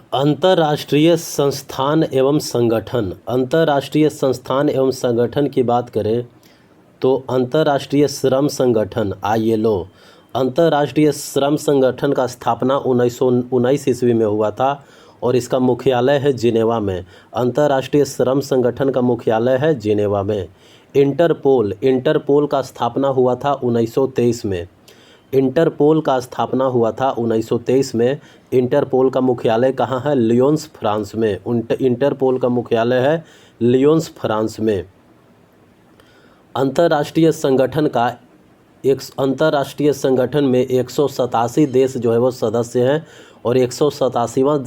अंतर्राष्ट्रीय संस्थान एवं संगठन। अंतर्राष्ट्रीय संस्थान एवं संगठन की बात करें तो अंतर्राष्ट्रीय श्रम संगठन ILO, अंतर्राष्ट्रीय श्रम संगठन का स्थापना 1919 ईस्वी में हुआ था और इसका मुख्यालय है जिनेवा में। अंतर्राष्ट्रीय श्रम संगठन का मुख्यालय है जिनेवा में। इंटरपोल का स्थापना हुआ था 1923 में। इंटरपोल का स्थापना हुआ था 1923 में। इंटरपोल का मुख्यालय कहाँ है? लियोन्स, फ्रांस में। इंटरपोल का मुख्यालय है लियोन्स, फ्रांस में। अंतर्राष्ट्रीय संगठन में 187 देश जो है वो सदस्य हैं और 187वां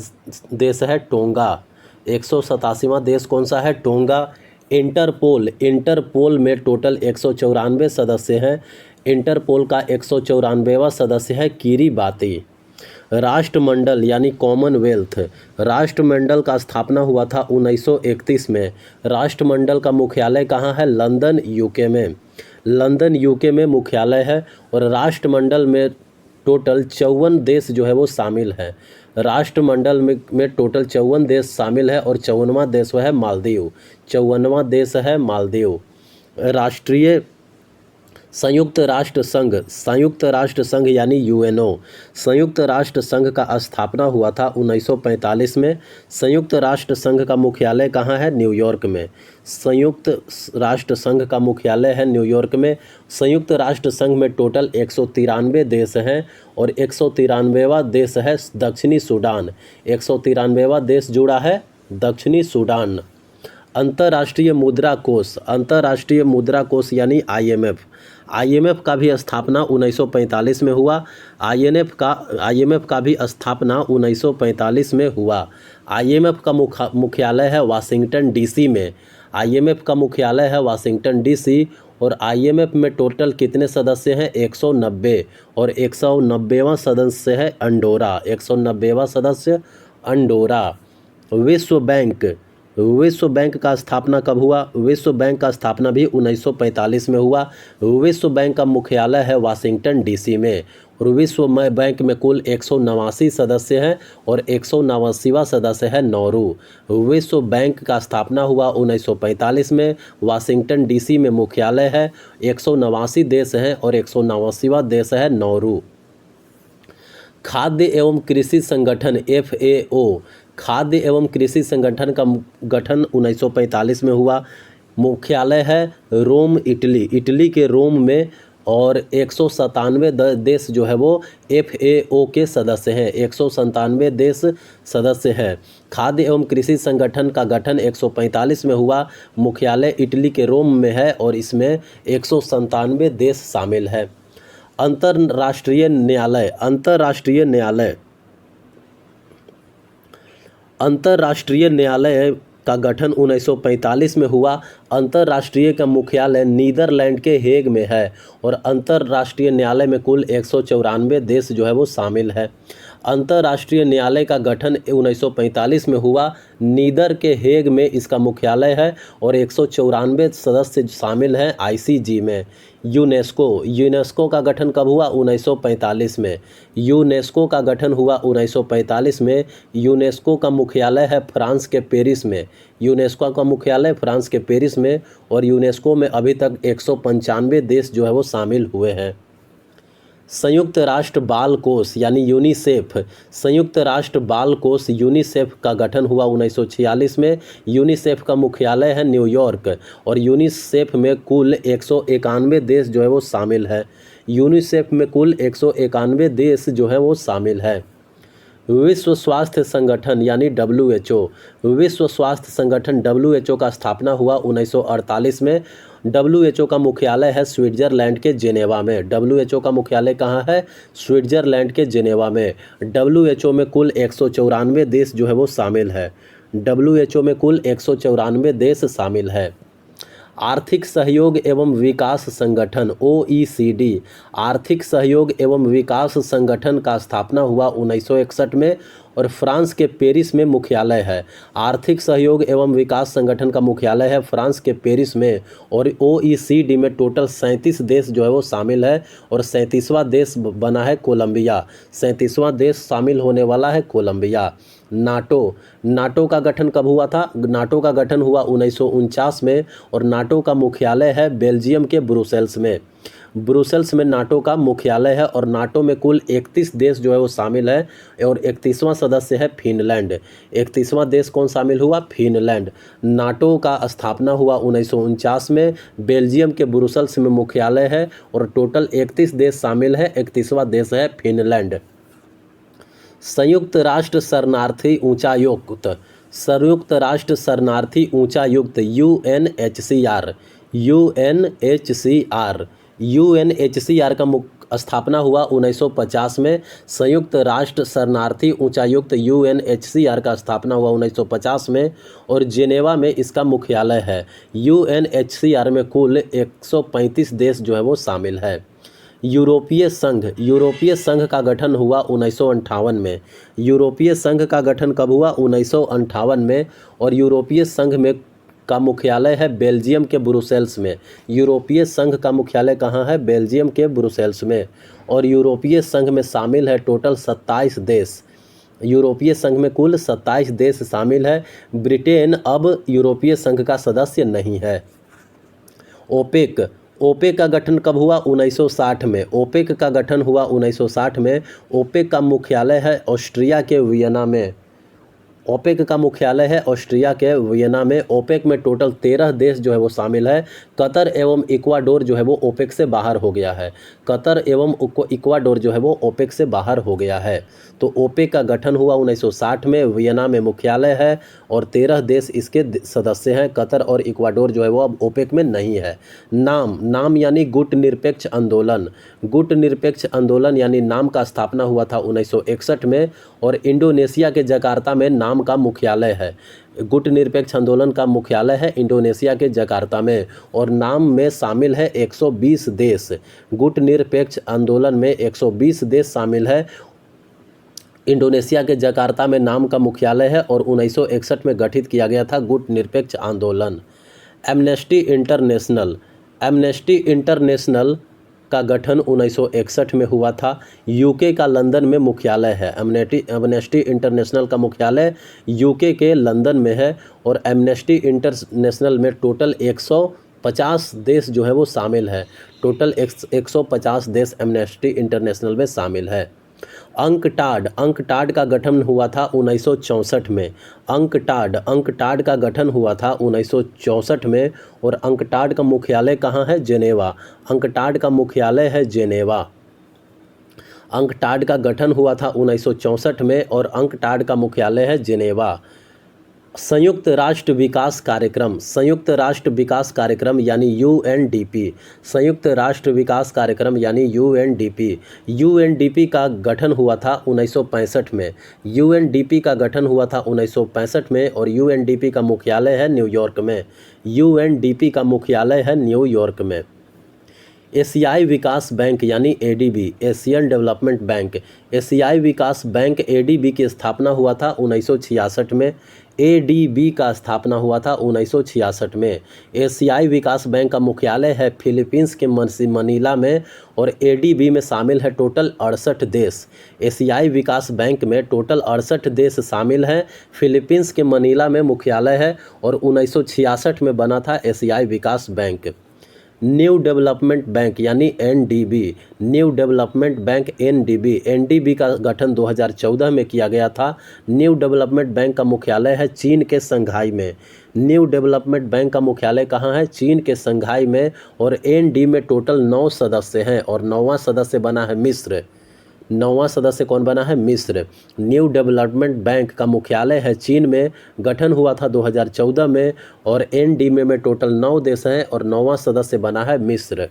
देश है टोंगा। 187वां देश कौन सा है? टोंगा। इंटरपोल में टोटल 194 सदस्य हैं। इंटरपोल का 194वां सदस्य है किरीबाती। राष्ट्रमंडल यानी कॉमनवेल्थ, राष्ट्रमंडल का स्थापना हुआ था 1931 में। राष्ट्रमंडल का मुख्यालय कहाँ है? लंदन, यूके में। लंदन, यूके में मुख्यालय है और राष्ट्रमंडल में टोटल 54 देश जो है वो शामिल है। राष्ट्रमंडल में टोटल 54 देश शामिल है और 54वां देश वह है मालदीव। 54वां देश है मालदीव। राष्ट्रीय संयुक्त राष्ट्र संघ यानी UNO, संयुक्त राष्ट्र संघ का स्थापना हुआ था 1945 में। संयुक्त राष्ट्र संघ का मुख्यालय कहाँ है? न्यूयॉर्क में। संयुक्त राष्ट्र संघ का मुख्यालय है न्यूयॉर्क में। संयुक्त राष्ट्र संघ में टोटल 193 देश हैं और 193वां देश है दक्षिणी सूडान। 193वां देश जुड़ा है दक्षिणी सूडान। अंतर्राष्ट्रीय मुद्रा कोष यानी IMF का भी स्थापना 1945 में हुआ। IMF का भी स्थापना 1945 में हुआ। IMF का मुख्यालय है वाशिंगटन DC में। IMF का मुख्यालय है वाशिंगटन DC और IMF में टोटल कितने सदस्य हैं? 190 और 190वां सदस्य है अंडोरा। 190वां सदस्य अंडोरा। विश्व बैंक का स्थापना कब हुआ? विश्व बैंक का स्थापना भी 1945 में हुआ। विश्व बैंक का मुख्यालय है वाशिंगटन DC में और विश्व बैंक में कुल 189 सदस्य हैं और 189वां सदस्य है नौरू। विश्व बैंक का स्थापना हुआ 1945 में। वाशिंगटन DC में मुख्यालय है। 189 देश हैं और 189वां देश है नौरू। खाद्य एवं कृषि संगठन FAO, खाद्य एवं कृषि संगठन का गठन 1945 में हुआ। मुख्यालय है रोम, इटली के रोम में और 197 देश जो है वो FAO के सदस्य हैं। 197 देश सदस्य हैं। खाद्य एवं कृषि संगठन का गठन 145 में हुआ। मुख्यालय इटली के रोम में है और इसमें 197 देश शामिल है। अंतर्राष्ट्रीय न्यायालय का गठन 1945 में हुआ। अंतर्राष्ट्रीय का मुख्यालय नीदरलैंड के हेग में है और अंतर्राष्ट्रीय न्यायालय में कुल 194 देश जो है वो शामिल है। अंतर्राष्ट्रीय न्यायालय का गठन 1945 में हुआ। नीदर के हेग में इसका मुख्यालय है और 194 सदस्य शामिल हैं ICJ में। यूनेस्को का गठन कब हुआ? 1945 में। यूनेस्को का गठन हुआ 1945 में। यूनेस्को का मुख्यालय है फ्रांस के पेरिस में। यूनेस्को का मुख्यालय फ्रांस के पेरिस में और यूनेस्को में अभी तक 195 देश जो है वो शामिल हुए हैं। संयुक्त राष्ट्र बाल कोष यानी यूनिसेफ, संयुक्त राष्ट्र बाल कोष यूनिसेफ का गठन हुआ 1946 में। यूनिसेफ का मुख्यालय है न्यूयॉर्क और यूनिसेफ में कुल 191 देश जो है वो शामिल है। यूनिसेफ में कुल 191 देश जो है वो शामिल है। विश्व स्वास्थ्य संगठन यानी WHO, विश्व स्वास्थ्य संगठन WHO का स्थापना हुआ 1948 में। WHO का मुख्यालय है स्विट्जरलैंड के जेनेवा में। WHO का मुख्यालय कहाँ है? स्विट्जरलैंड के जेनेवा में। WHO में कुल 194 देश जो है वो शामिल है। WHO में कुल 194 देश शामिल है। आर्थिक सहयोग एवं विकास संगठन OECD, आर्थिक सहयोग एवं विकास संगठन का स्थापना हुआ 1961 में और फ्रांस के पेरिस में मुख्यालय है। आर्थिक सहयोग एवं विकास संगठन का मुख्यालय है फ्रांस के पेरिस में और OECD में टोटल 37 देश जो है वो शामिल है और 37वां देश बना है कोलंबिया। 37वां देश शामिल होने वाला है कोलंबिया। नाटो का गठन कब हुआ था? नाटो का गठन हुआ 1949 में और नाटो का मुख्यालय है बेल्जियम के ब्रुसेल्स में। ब्रुसेल्स में नाटो का मुख्यालय है और नाटो में कुल 31 देश जो है वो शामिल है और 31वां सदस्य है फिनलैंड। 31वां देश कौन शामिल हुआ? फिनलैंड। नाटो का स्थापना हुआ 1949 में, बेल्जियम के ब्रुसेल्स में मुख्यालय है और टोटल 31 देश शामिल है। 31वां देश है फिनलैंड। संयुक्त राष्ट्र शरणार्थी उच्चायुक्त, संयुक्त राष्ट्र शरणार्थी उच्चायुक्त यूएनएचसीआर का स्थापना हुआ 1950 में। संयुक्त राष्ट्र शरणार्थी उच्चायुक्त यूएनएचसीआर का स्थापना हुआ 1950 में और जेनेवा में इसका मुख्यालय है। यूएनएचसीआर में कुल 135 देश जो है वो शामिल है। यूरोपीय संघ का गठन हुआ 1958 में। यूरोपीय संघ का गठन कब हुआ? 1958 में और यूरोपीय संघ में का मुख्यालय है बेल्जियम के ब्रुसेल्स में। यूरोपीय संघ का मुख्यालय कहाँ है? बेल्जियम के ब्रुसेल्स में। और यूरोपीय संघ में शामिल है टोटल 27 देश। यूरोपीय संघ में कुल 27 देश शामिल है। ब्रिटेन अब यूरोपीय संघ का सदस्य नहीं है। ओपेक का गठन कब हुआ? 1960 में। ओपेक का गठन हुआ 1960 में। ओपेक का मुख्यालय है ऑस्ट्रिया के वियना में। ओपेक का मुख्यालय है ऑस्ट्रिया के वियना में। ओपेक में टोटल 13 देश जो है वो शामिल है। कतर एवं इक्वाडोर जो है वो ओपेक से बाहर हो गया है। कतर एवं इक्वाडोर जो है वो ओपेक से बाहर हो गया है। तो ओपेक का गठन हुआ 1960 में, वियना में मुख्यालय है और 13 देश इसके सदस्य हैं। कतर और इक्वाडोर जो है वो अब ओपेक में नहीं है। नाम यानी गुट निरपेक्ष आंदोलन। गुट निरपेक्ष आंदोलन यानी नाम का स्थापना हुआ था 1961 में और इंडोनेशिया के जकार्ता में नाम का मुख्यालय है। गुट निरपेक्ष आंदोलन का मुख्यालय है इंडोनेशिया के जकार्ता में और नाम में शामिल है 120 देश। गुट निरपेक्ष आंदोलन में 120 देश शामिल है। इंडोनेशिया के जकार्ता में नाम का मुख्यालय है और 1961 में गठित किया गया था गुट निरपेक्ष आंदोलन। एमनेस्टी इंटरनेशनल का गठन 1961 में हुआ था। यूके का लंदन में मुख्यालय है। एमनेस्टी इंटरनेशनल का मुख्यालय यूके के लंदन में है और एमनेस्टी इंटरनेशनल में टोटल 150 देश जो है वो शामिल है। टोटल 150 देश एमनेस्टी इंटरनेशनल में शामिल है। अंकटाड का गठन हुआ था 1964 में। अंकटाड का गठन हुआ था 1964 में और अंकटाड का मुख्यालय कहाँ है? जेनेवा। अंकटाड का मुख्यालय है जेनेवा। अंकटाड का गठन हुआ था 1964 में और अंकटाड का मुख्यालय है जेनेवा। संयुक्त राष्ट्र विकास कार्यक्रम यानी यूएनडीपी। संयुक्त राष्ट्र विकास कार्यक्रम यानी यूएनडीपी का गठन हुआ था 1965 में। यूएनडीपी का गठन हुआ था 1965 में और यूएनडीपी का मुख्यालय है न्यूयॉर्क में। यूएनडीपी का मुख्यालय है न्यूयॉर्क में। एशियाई विकास बैंक यानी एडीबी, एशियन डेवलपमेंट बैंक। एशियाई विकास बैंक एडीबी की स्थापना हुआ था 1966 में। एडीबी का स्थापना हुआ था 1966 में। एशियाई विकास बैंक का मुख्यालय है फिलीपींस के मनीला में और एडीबी में शामिल है टोटल 68 देश। एशियाई विकास बैंक में टोटल 68 देश शामिल हैं। फिलीपींस के मनीला में मुख्यालय है और 1966 में बना था एशियाई विकास बैंक। न्यू डेवलपमेंट बैंक यानी NDB, new development bank NDB का गठन 2014 में किया गया था। न्यू डेवलपमेंट बैंक का मुख्यालय है चीन के शंघाई में। न्यू डेवलपमेंट बैंक का मुख्यालय कहाँ है? चीन के शंघाई में और एनडी में टोटल 9 सदस्य हैं और 9वां सदस्य बना है मिस्र। 9वां सदस्य कौन बना है? मिस्र। न्यू डेवलपमेंट बैंक का मुख्यालय है चीन में, गठन हुआ था 2014 में और एनडी में टोटल 9 देश हैं और 9वां सदस्य बना है मिस्र।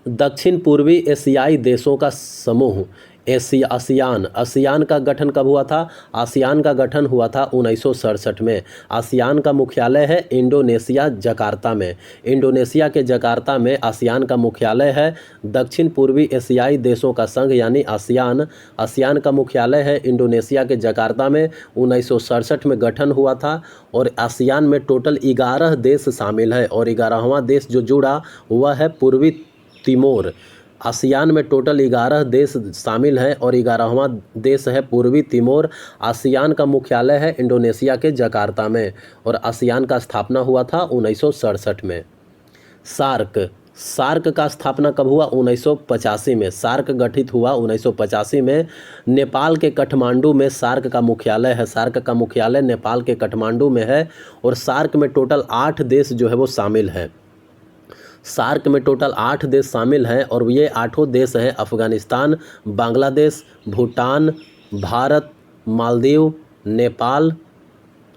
दक्षिण पूर्वी एशियाई देशों का समूह आसियान का गठन कब हुआ था? आसियान का गठन हुआ था 1967 में। आसियान का मुख्यालय है इंडोनेशिया जकार्ता में। इंडोनेशिया के जकार्ता में आसियान का मुख्यालय है। दक्षिण पूर्वी एशियाई देशों का संघ यानी आसियान का मुख्यालय है इंडोनेशिया के जकार्ता में। 1967 में गठन हुआ था और आसियान में टोटल 11 देश शामिल है और 11वां देश जो जुड़ा हुआ है पूर्वी तिमोर। आसियान में टोटल 11 देश शामिल हैं और 11वां देश है पूर्वी तिमोर। आसियान का मुख्यालय है इंडोनेशिया के जकार्ता में और आसियान का स्थापना हुआ था 1967 में। सार्क सार्क का स्थापना कब हुआ? 1985 में। सार्क गठित हुआ 1985 में। नेपाल के काठमांडू में सार्क का मुख्यालय है। सार्क का मुख्यालय नेपाल के काठमांडू में है और सार्क में टोटल 8 देश जो है वो शामिल हैं। सार्क में टोटल 8 देश शामिल हैं और ये 8 देश हैं अफ़गानिस्तान, बांग्लादेश, भूटान, भारत, मालदीव, नेपाल,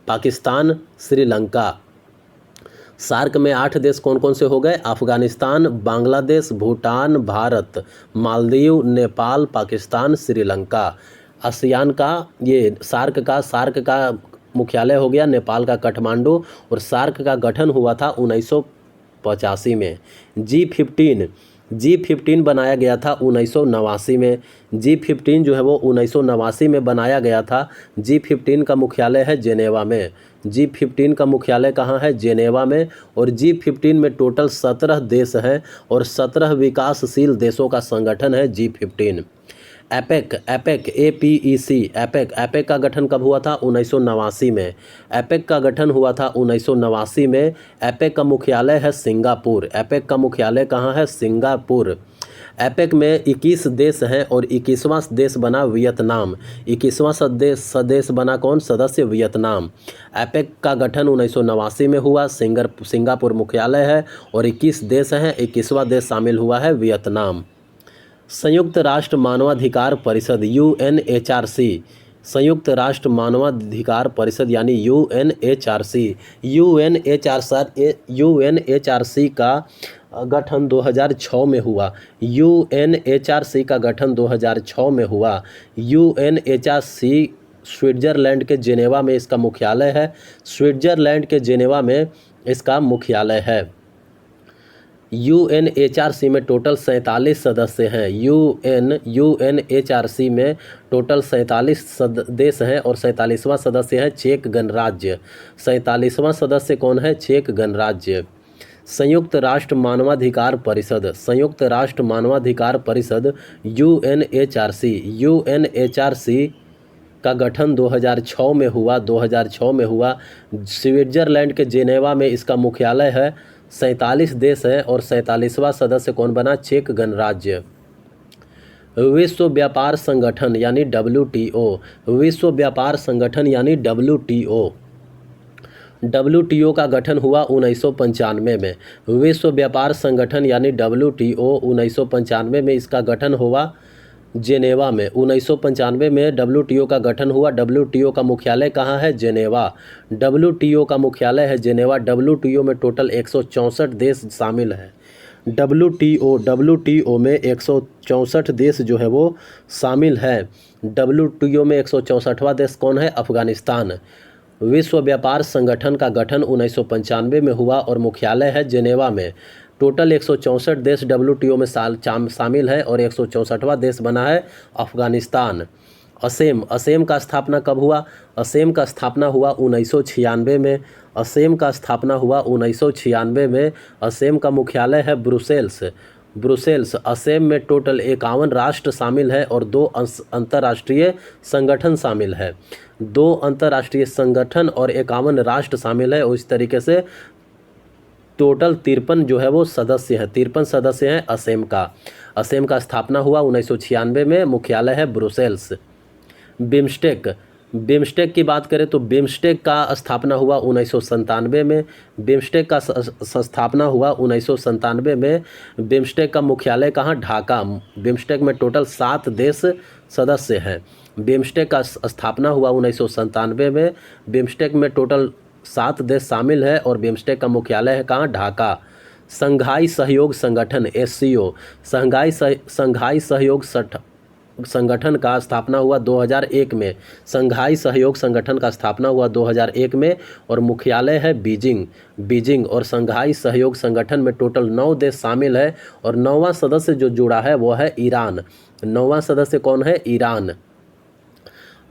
पाकिस्तान, श्रीलंका। सार्क में 8 देश कौन कौन से हो गए? अफ़गानिस्तान, बांग्लादेश, भूटान, भारत, मालदीव, नेपाल, पाकिस्तान, श्रीलंका। आसियान का ये सार्क का मुख्यालय हो गया नेपाल का काठमांडू और सार्क का गठन हुआ था 1985 में। G15 बनाया गया था 1989 में। G15 जो है वो 1989 में बनाया गया था। G15 का मुख्यालय है जेनेवा में। G15 का मुख्यालय कहाँ है? जेनेवा में। और G15 में टोटल 17 देश हैं और 17 विकासशील देशों का संगठन है G15। एपेक एपेक का गठन कब हुआ था? 1989 में। एपेक का गठन हुआ था 1989 में। एपेक का मुख्यालय है सिंगापुर। एपेक का मुख्यालय कहाँ है? सिंगापुर। एपेक में 21 देश हैं और 21वां देश बना वियतनाम। 21वां सदस्य बना कौन? सदस्य वियतनाम। एपेक का गठन 1989 में हुआ। सिंगापुर मुख्यालय है और 21 देश हैं। 21वां देश शामिल हुआ है वियतनाम। संयुक्त राष्ट्र मानवाधिकार परिषद UNHRC। संयुक्त राष्ट्र मानवाधिकार परिषद यानी UNHRC का गठन 2006 में हुआ। UNHRC का गठन 2006 में हुआ। UNHRC स्विट्ज़रलैंड के जेनेवा में इसका मुख्यालय है। स्विट्ज़रलैंड के जेनेवा में इसका मुख्यालय है। UNHRC में टोटल 47 सदस्य हैं। UNHRC में टोटल 47 देश हैं और 47वां सदस्य है चेक गणराज्य। 47वां सदस्य कौन है? चेक गणराज्य। संयुक्त राष्ट्र मानवाधिकार परिषद। संयुक्त राष्ट्र मानवाधिकार परिषद UNHRC का गठन 2006 में हुआ। 2006 में हुआ। स्विट्ज़रलैंड के जेनेवा में इसका मुख्यालय है। 47 देश हैं और 47वां सदस्य कौन बना? चेक गणराज्य। विश्व व्यापार संगठन यानी WTO। विश्व व्यापार संगठन यानी WTO का गठन हुआ 1995 में। विश्व व्यापार संगठन यानी WTO 1995 में इसका गठन हुआ जेनेवा में। 1995 में WTO का गठन हुआ। WTO का मुख्यालय कहाँ है? जेनेवा। WTO का मुख्यालय है जेनेवा। WTO में टोटल 164 देश शामिल हैं। WTO में 164 देश जो है वो शामिल है। WTO में 164वां देश कौन है? अफ़गानिस्तान। विश्व व्यापार संगठन का गठन 1995 में हुआ और मुख्यालय है जेनेवा में। टोटल 164 देश WTO में शामिल है और 164वां देश बना है अफ़गानिस्तान। असेम का स्थापना कब हुआ? असेम का स्थापना हुआ 1996 में। असेम का स्थापना हुआ 1996 में। असेम का मुख्यालय है ब्रुसेल्स। असेम में टोटल 51 राष्ट्र शामिल है और 2 अंतर्राष्ट्रीय संगठन शामिल है। 2 अंतर्राष्ट्रीय संगठन और 51 राष्ट्र शामिल है और इस तरीके से टोटल 53 जो है वो सदस्य हैं। 53 सदस्य हैं असेम का। असेम का स्थापना हुआ 1996 में। मुख्यालय है ब्रुसेल्स। बिम्स्टेक की बात करें तो बिम्स्टेक का स्थापना हुआ 1997 में। बिम्स्टेक का स्थापना हुआ 1997 में। बिम्स्टेक का मुख्यालय कहाँ? ढाका। बिम्स्टेक में टोटल 7 देश सदस्य हैं। बिम्स्टेक का स्थापना हुआ 1997 में। बिम्स्टेक में टोटल 7 देश शामिल है और बिम्स्टेक का मुख्यालय है कहाँ? ढाका। संघाई सहयोग संगठन SCO। संघाई सहयोग संगठन का स्थापना हुआ 2001 में। संघाई सहयोग संगठन का स्थापना हुआ 2001 में और मुख्यालय है बीजिंग। और संघाई सहयोग संगठन में टोटल 9 देश शामिल है और 9वां सदस्य जो जुड़ा है वो है ईरान। 9वां सदस्य कौन है? ईरान।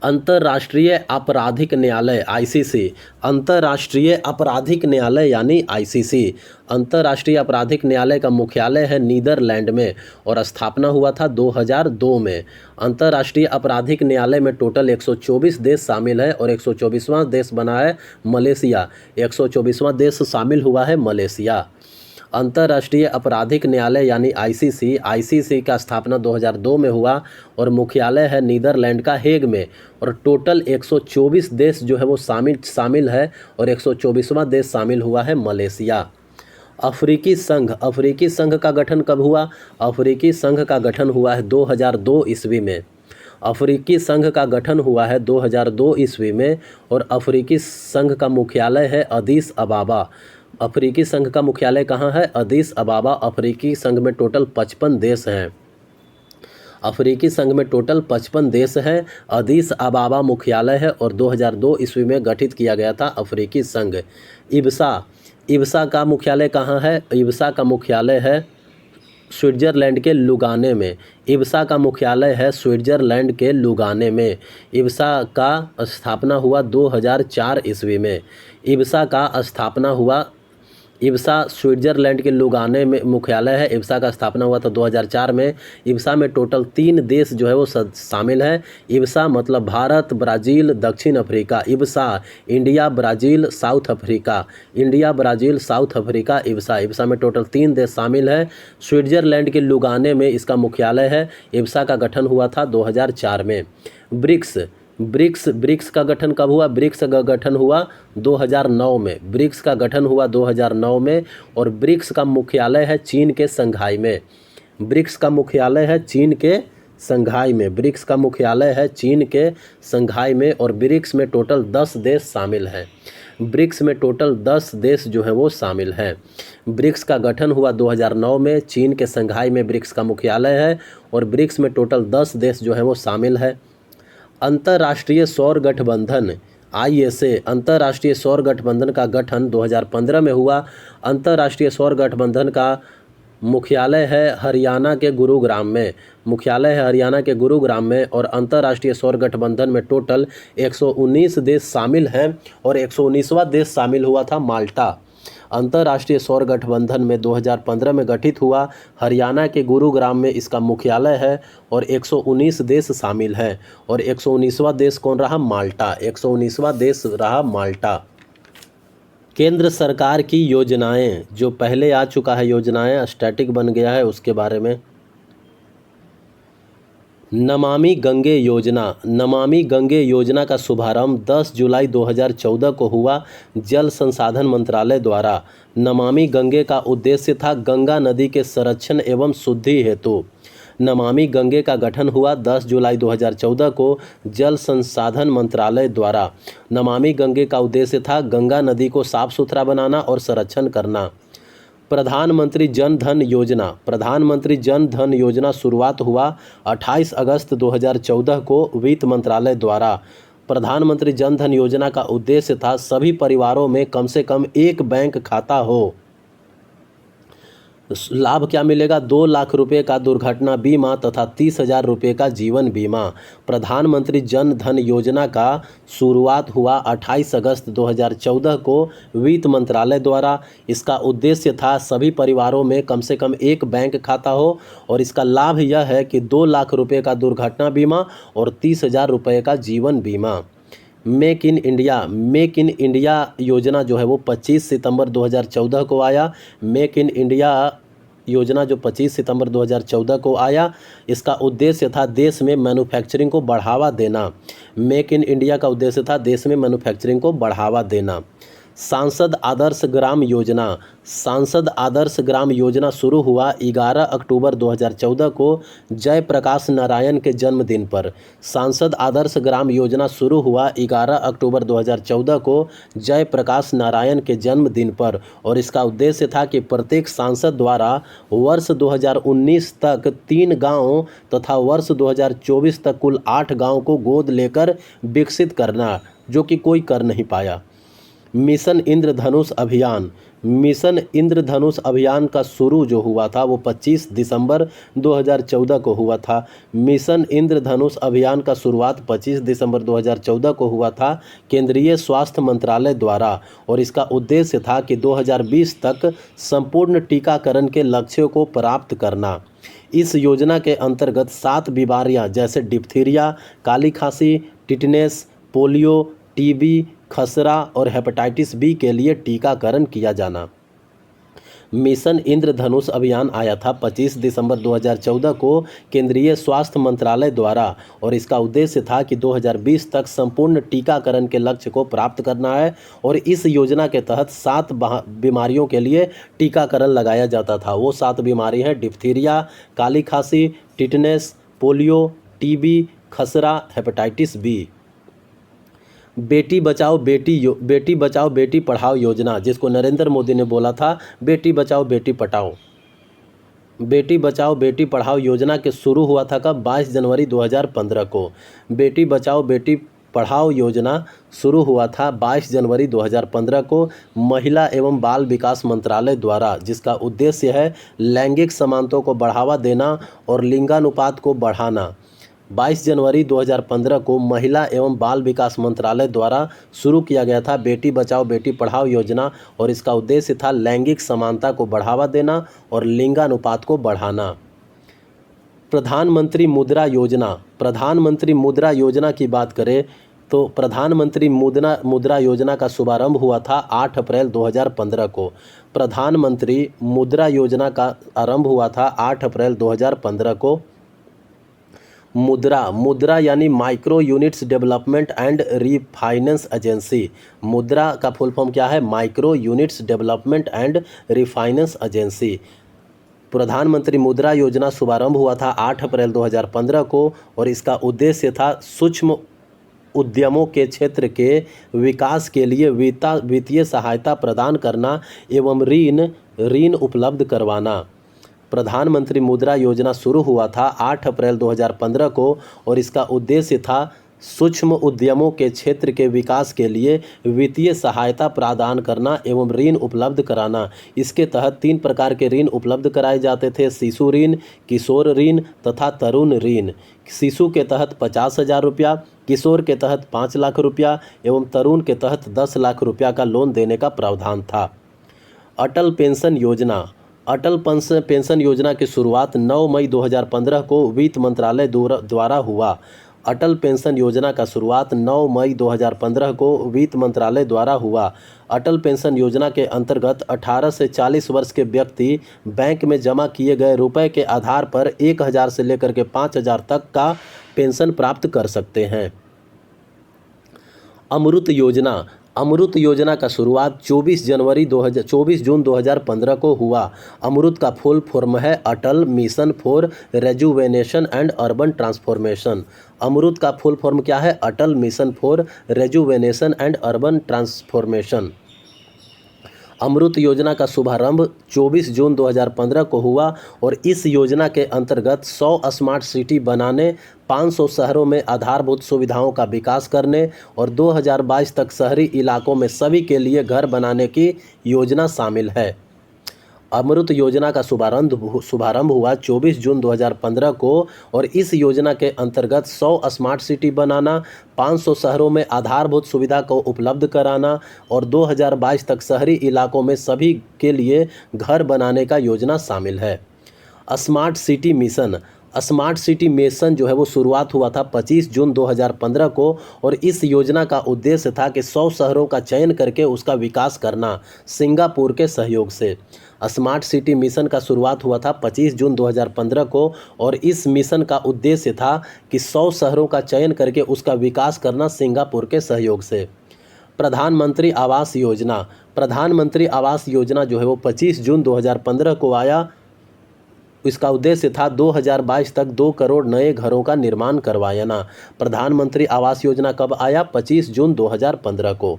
अंतर्राष्ट्रीय आपराधिक न्यायालय आईसीसी, अंतर्राष्ट्रीय आपराधिक न्यायालय यानी आईसीसी, अंतर्राष्ट्रीय आपराधिक न्यायालय का मुख्यालय है नीदरलैंड में और स्थापना हुआ था 2002 में। अंतर्राष्ट्रीय आपराधिक न्यायालय में टोटल 124 देश शामिल है और 124वां देश बना है मलेशिया। 124वां देश शामिल हुआ है मलेशिया। अंतर्राष्ट्रीय आपराधिक न्यायालय यानी आईसीसी का स्थापना 2002 में हुआ और मुख्यालय है नीदरलैंड का हेग में और टोटल 124 देश जो है वो शामिल है और 124वां देश शामिल हुआ है मलेशिया। अफ्रीकी संघ का गठन कब हुआ? अफ्रीकी संघ का गठन हुआ है 2002 ईस्वी में। अफ्रीकी संघ का गठन हुआ है 2002 ईस्वी में और अफ्रीकी संघ का मुख्यालय है अदीस अबाबा। अफ्रीकी संघ का मुख्यालय कहाँ है? अदीस अबाबा। अफ्रीकी संघ में टोटल 55 देश हैं। अफ्रीकी संघ में टोटल 55 देश हैं। अदीस अबाबा मुख्यालय है और 2002 ईस्वी में गठित किया गया था अफ्रीकी संघ। इब्सा का मुख्यालय कहाँ है? इब्सा का मुख्यालय है स्विट्ज़रलैंड के लुगाने में। इब्सा का मुख्यालय है स्विट्ज़रलैंड के लुगाने में। इब्सा का स्थापना हुआ 2004 ईस्वी में। इब्सा स्विट्ज़रलैंड के लुगाने में मुख्यालय है। इब्सा का स्थापना हुआ था 2004 में। इब्सा में टोटल 3 देश जो है वो शामिल है। इब्सा मतलब भारत, ब्राज़ील, दक्षिण Africa. IBSA India, Brazil, south Africa. IBSA में टोटल 3 देश शामिल है। स्विट्ज़रलैंड के लुगाने में इसका मुख्यालय है। इब्सा का गठन हुआ था 2004 में। ब्रिक्स का गठन कब हुआ? ब्रिक्स का गठन हुआ 2009 में। ब्रिक्स का गठन हुआ 2009 में और ब्रिक्स का मुख्यालय है चीन के शंघाई में। ब्रिक्स का मुख्यालय है चीन के शंघाई में। ब्रिक्स का मुख्यालय है चीन के शंघाई में और ब्रिक्स में टोटल 10 देश शामिल हैं। ब्रिक्स में टोटल 10 देश जो हैं वो शामिल हैं। ब्रिक्स का गठन हुआ 2009 में। चीन के शंघाई में ब्रिक्स का मुख्यालय है और ब्रिक्स में टोटल 10 देश जो हैं वो शामिल है। अंतर्राष्ट्रीय सौर गठबंधन ISA, अंतर्राष्ट्रीय सौर गठबंधन का गठन 2015 में हुआ। अंतर्राष्ट्रीय सौर गठबंधन का मुख्यालय है हरियाणा के गुरुग्राम में और अंतर्राष्ट्रीय सौर गठबंधन में टोटल 119 देश शामिल हैं और 119वां देश शामिल हुआ था माल्टा। अंतर्राष्ट्रीय सौर गठबंधन में 2015 में गठित हुआ। हरियाणा के गुरुग्राम में इसका मुख्यालय है और 119 देश शामिल हैं और 119वां देश कौन रहा? माल्टा। 119वां देश रहा माल्टा। केंद्र सरकार की योजनाएं, जो पहले आ चुका है योजनाएं, स्टैटिक बन गया है, उसके बारे में। नमामि गंगे योजना का शुभारंभ 10 जुलाई 2014 को हुआ जल संसाधन मंत्रालय द्वारा। नमामि गंगे का उद्देश्य था गंगा नदी के संरक्षण एवं शुद्धि हेतु। नमामि गंगे का गठन हुआ 10 जुलाई 2014 को जल संसाधन मंत्रालय द्वारा। नमामि गंगे का उद्देश्य था गंगा नदी को साफ सुथरा बनाना और संरक्षण करना। प्रधानमंत्री जन धन योजना शुरुआत हुआ 28 अगस्त 2014 को वित्त मंत्रालय द्वारा। प्रधानमंत्री जन धन योजना का उद्देश्य था सभी परिवारों में कम से कम एक बैंक खाता हो। लाभ क्या मिलेगा? 2 लाख रुपए का दुर्घटना बीमा तथा 30,000 रुपये का जीवन बीमा। प्रधानमंत्री जन धन योजना का शुरुआत हुआ 28 अगस्त 2014 को वित्त मंत्रालय द्वारा। इसका उद्देश्य था सभी परिवारों में कम से कम एक बैंक खाता हो और इसका लाभ यह है कि 2 लाख रुपये का दुर्घटना बीमा और 30,000 रुपये का जीवन बीमा। मेक इन इंडिया योजना जो है वो 25 सितंबर 2014 को आया। मेक इन इंडिया योजना जो 25 सितंबर 2014 को आया, इसका उद्देश्य था देश में मैन्युफैक्चरिंग को बढ़ावा देना। मेक इन इंडिया का उद्देश्य था देश में मैन्युफैक्चरिंग को बढ़ावा देना। सांसद आदर्श ग्राम योजना शुरू हुआ 11 अक्टूबर 2014 को जयप्रकाश नारायण के जन्मदिन पर। सांसद आदर्श ग्राम योजना शुरू हुआ 11 अक्टूबर 2014 को जयप्रकाश नारायण के जन्मदिन पर और इसका उद्देश्य था कि प्रत्येक सांसद द्वारा वर्ष 2019 तक 3 गाँव तथा वर्ष 2024 तक कुल 8 गाँव को गोद लेकर विकसित करना, जो कि कोई कर नहीं पाया। मिशन इंद्रधनुष अभियान। मिशन इंद्रधनुष अभियान का शुरू जो हुआ था वो 25 दिसंबर 2014 को हुआ था। मिशन इंद्रधनुष अभियान का शुरुआत 25 दिसंबर 2014 को हुआ था केंद्रीय स्वास्थ्य मंत्रालय द्वारा, और इसका उद्देश्य था कि 2020 तक संपूर्ण टीकाकरण के लक्ष्यों को प्राप्त करना। इस योजना के अंतर्गत 7 बीमारियां जैसे डिप्थीरिया, काली खांसी, टिटनेस, पोलियो, टीबी, खसरा और हेपेटाइटिस बी के लिए टीकाकरण किया जाना। मिशन इंद्रधनुष अभियान आया था 25 दिसंबर 2014 को केंद्रीय स्वास्थ्य मंत्रालय द्वारा, और इसका उद्देश्य था कि 2020 तक संपूर्ण टीकाकरण के लक्ष्य को प्राप्त करना है। और इस योजना के तहत 7 बीमारियों के लिए टीकाकरण लगाया जाता था। वो 7 बीमारी हैं डिप्थीरिया, काली खांसी, टिटनेस, पोलियो, टीबी, खसरा, हेपेटाइटिस बी। बेटी बचाओ बेटी पढ़ाओ योजना, जिसको नरेंद्र मोदी ने बोला था बेटी बचाओ बेटी पढ़ाओ। बेटी बचाओ बेटी पढ़ाओ योजना के शुरू हुआ था कब? 22 जनवरी 2015 को। बेटी बचाओ बेटी पढ़ाओ योजना शुरू हुआ था 22 जनवरी 2015 को महिला एवं बाल विकास मंत्रालय द्वारा, जिसका उद्देश्य है लैंगिक समानता को बढ़ावा देना और लिंगानुपात को बढ़ाना। 22 जनवरी 2015 को महिला एवं बाल विकास मंत्रालय द्वारा शुरू किया गया था बेटी बचाओ बेटी पढ़ाओ योजना, और इसका उद्देश्य था लैंगिक समानता को बढ़ावा देना और लिंगानुपात को बढ़ाना। प्रधानमंत्री मुद्रा योजना। प्रधानमंत्री मुद्रा योजना की बात करें तो प्रधानमंत्री मुद्रा योजना का शुभारंभ हुआ था 8 अप्रैल 2015 को। प्रधानमंत्री मुद्रा योजना का आरंभ हुआ था 8 अप्रैल 2015 को। मुद्रा यानी micro units development and refinance agency. मुद्रा का फुल फॉर्म क्या है? Micro units development and refinance agency. प्रधानमंत्री मुद्रा योजना शुभारंभ हुआ था 8 अप्रैल 2015 को, और इसका उद्देश्य था सूक्ष्म उद्यमों के क्षेत्र के विकास के लिए वित्तीय सहायता प्रदान करना एवं ऋण उपलब्ध करवाना। प्रधानमंत्री मुद्रा योजना शुरू हुआ था 8 अप्रैल 2015 को, और इसका उद्देश्य था सूक्ष्म उद्यमों के क्षेत्र के विकास के लिए वित्तीय सहायता प्रदान करना एवं ऋण उपलब्ध कराना। इसके तहत 3 प्रकार के ऋण उपलब्ध कराए जाते थे: शिशु ऋण, किशोर ऋण तथा तरुण ऋण। शिशु के तहत 50,000 रुपया, किशोर के तहत 5 लाख रुपया एवं तरुण के तहत 10 लाख रुपया का लोन देने का प्रावधान था। अटल पेंशन योजना। अटल पेंशन योजना की शुरुआत 9 मई 2015 को वित्त मंत्रालय द्वारा हुआ। अटल पेंशन योजना का शुरुआत 9 मई 2015 को वित्त मंत्रालय द्वारा हुआ। अटल पेंशन योजना के अंतर्गत 18 से 40 वर्ष के व्यक्ति बैंक में जमा किए गए रुपए के आधार पर 1,000 से लेकर के 5,000 तक का पेंशन प्राप्त कर सकते हैं। अमृत योजना। अमृत योजना का शुरुआत 24 जून 2015 को हुआ। अमृत का फुल फॉर्म है Atal mission for rejuvenation and urban transformation. AMRUT का फुल फॉर्म क्या है? Atal mission for rejuvenation and urban transformation. AMRUT योजना का शुभारंभ 24 जून 2015 को हुआ, और इस योजना के अंतर्गत 100 स्मार्ट सिटी बनाने, 500 शहरों में आधारभूत सुविधाओं का विकास करने और 2022 तक शहरी इलाकों में सभी के लिए घर बनाने की योजना शामिल है। अमृत योजना का शुभारंभ हुआ 24 जून 2015 को, और इस योजना के अंतर्गत 100 स्मार्ट सिटी बनाना, 500 शहरों में आधारभूत सुविधा को उपलब्ध कराना और 2022 तक शहरी इलाकों में सभी के लिए घर बनाने का योजना शामिल है। Smart city mission. Smart city mission जो है वो शुरुआत हुआ था 25 जून 2015 को, और इस योजना का उद्देश्य था कि 100 शहरों का चयन करके उसका विकास करना सिंगापुर के सहयोग से। स्मार्ट सिटी मिशन का शुरुआत हुआ था 25 जून 2015 को, और इस मिशन का उद्देश्य था कि 100 शहरों का चयन करके उसका विकास करना सिंगापुर के सहयोग से। प्रधानमंत्री आवास योजना। प्रधानमंत्री आवास योजना जो है वो 25 जून 2015 को आया। इसका उद्देश्य था 2022 तक 2 करोड़ नए घरों का निर्माण करवाना। प्रधानमंत्री आवास योजना कब आया? 25 जून 2015 को।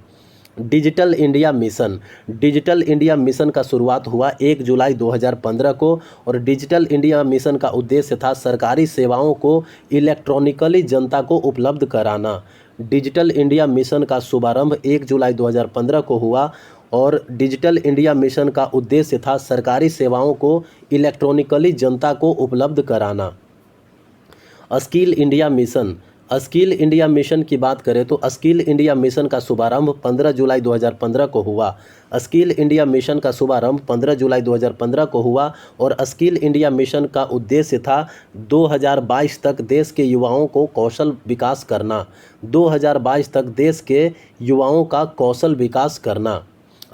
Digital India mission. Digital India mission का शुरुआत हुआ 1 जुलाई 2015 को, और डिजिटल इंडिया मिशन का उद्देश्य था सरकारी सेवाओं को इलेक्ट्रॉनिकली जनता को उपलब्ध कराना। डिजिटल इंडिया मिशन का शुभारंभ 1 जुलाई 2015 को हुआ और डिजिटल इंडिया मिशन का उद्देश्य था सरकारी सेवाओं को इलेक्ट्रॉनिकली जनता को उपलब्ध कराना। Skill India mission, skill India mission की बात करें तो स्किल इंडिया मिशन का शुभारंभ 15 जुलाई 2015 को हुआ। स्किल इंडिया मिशन का शुभारंभ 15 जुलाई 2015 को हुआ और स्किल इंडिया मिशन का उद्देश्य था 2022 तक देश के युवाओं को कौशल विकास करना। 2022 तक देश के युवाओं का कौशल विकास करना।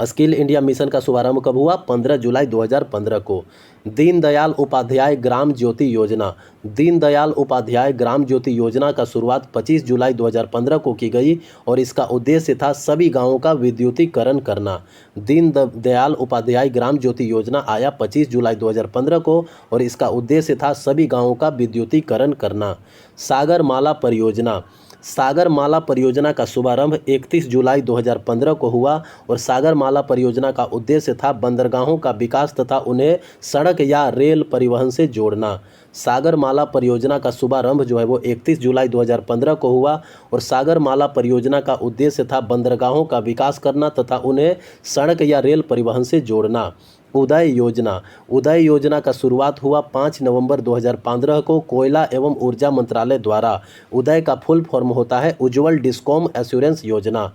स्किल इंडिया मिशन का शुभारंभ कब हुआ? 15 जुलाई 2015 को। दीनदयाल उपाध्याय ग्राम ज्योति योजना, दीनदयाल उपाध्याय ग्राम ज्योति योजना का शुरुआत 25 जुलाई 2015 को की गई और इसका उद्देश्य था सभी गांवों का विद्युतीकरण करना। दीनदयाल उपाध्याय ग्राम ज्योति योजना आया 25 जुलाई 2015 को और इसका उद्देश्य था सभी गांवों का विद्युतीकरण करना। सागरमाला परियोजना, सागरमाला परियोजना का शुभारंभ 31 जुलाई 2015 को हुआ और सागरमाला परियोजना का उद्देश्य था बंदरगाहों का विकास तथा उन्हें सड़क या रेल परिवहन से जोड़ना। सागरमाला परियोजना का शुभारंभ जो है वो 31 जुलाई 2015 को हुआ और सागरमाला परियोजना का उद्देश्य था बंदरगाहों का विकास करना तथा उन्हें सड़क या रेल परिवहन से जोड़ना। उदय योजना, उदय योजना का शुरुआत हुआ 5 नवंबर 2015 को कोयला एवं ऊर्जा मंत्रालय द्वारा। उदय का फुल फॉर्म होता है उज्ज्वल डिस्कॉम एश्योरेंस योजना।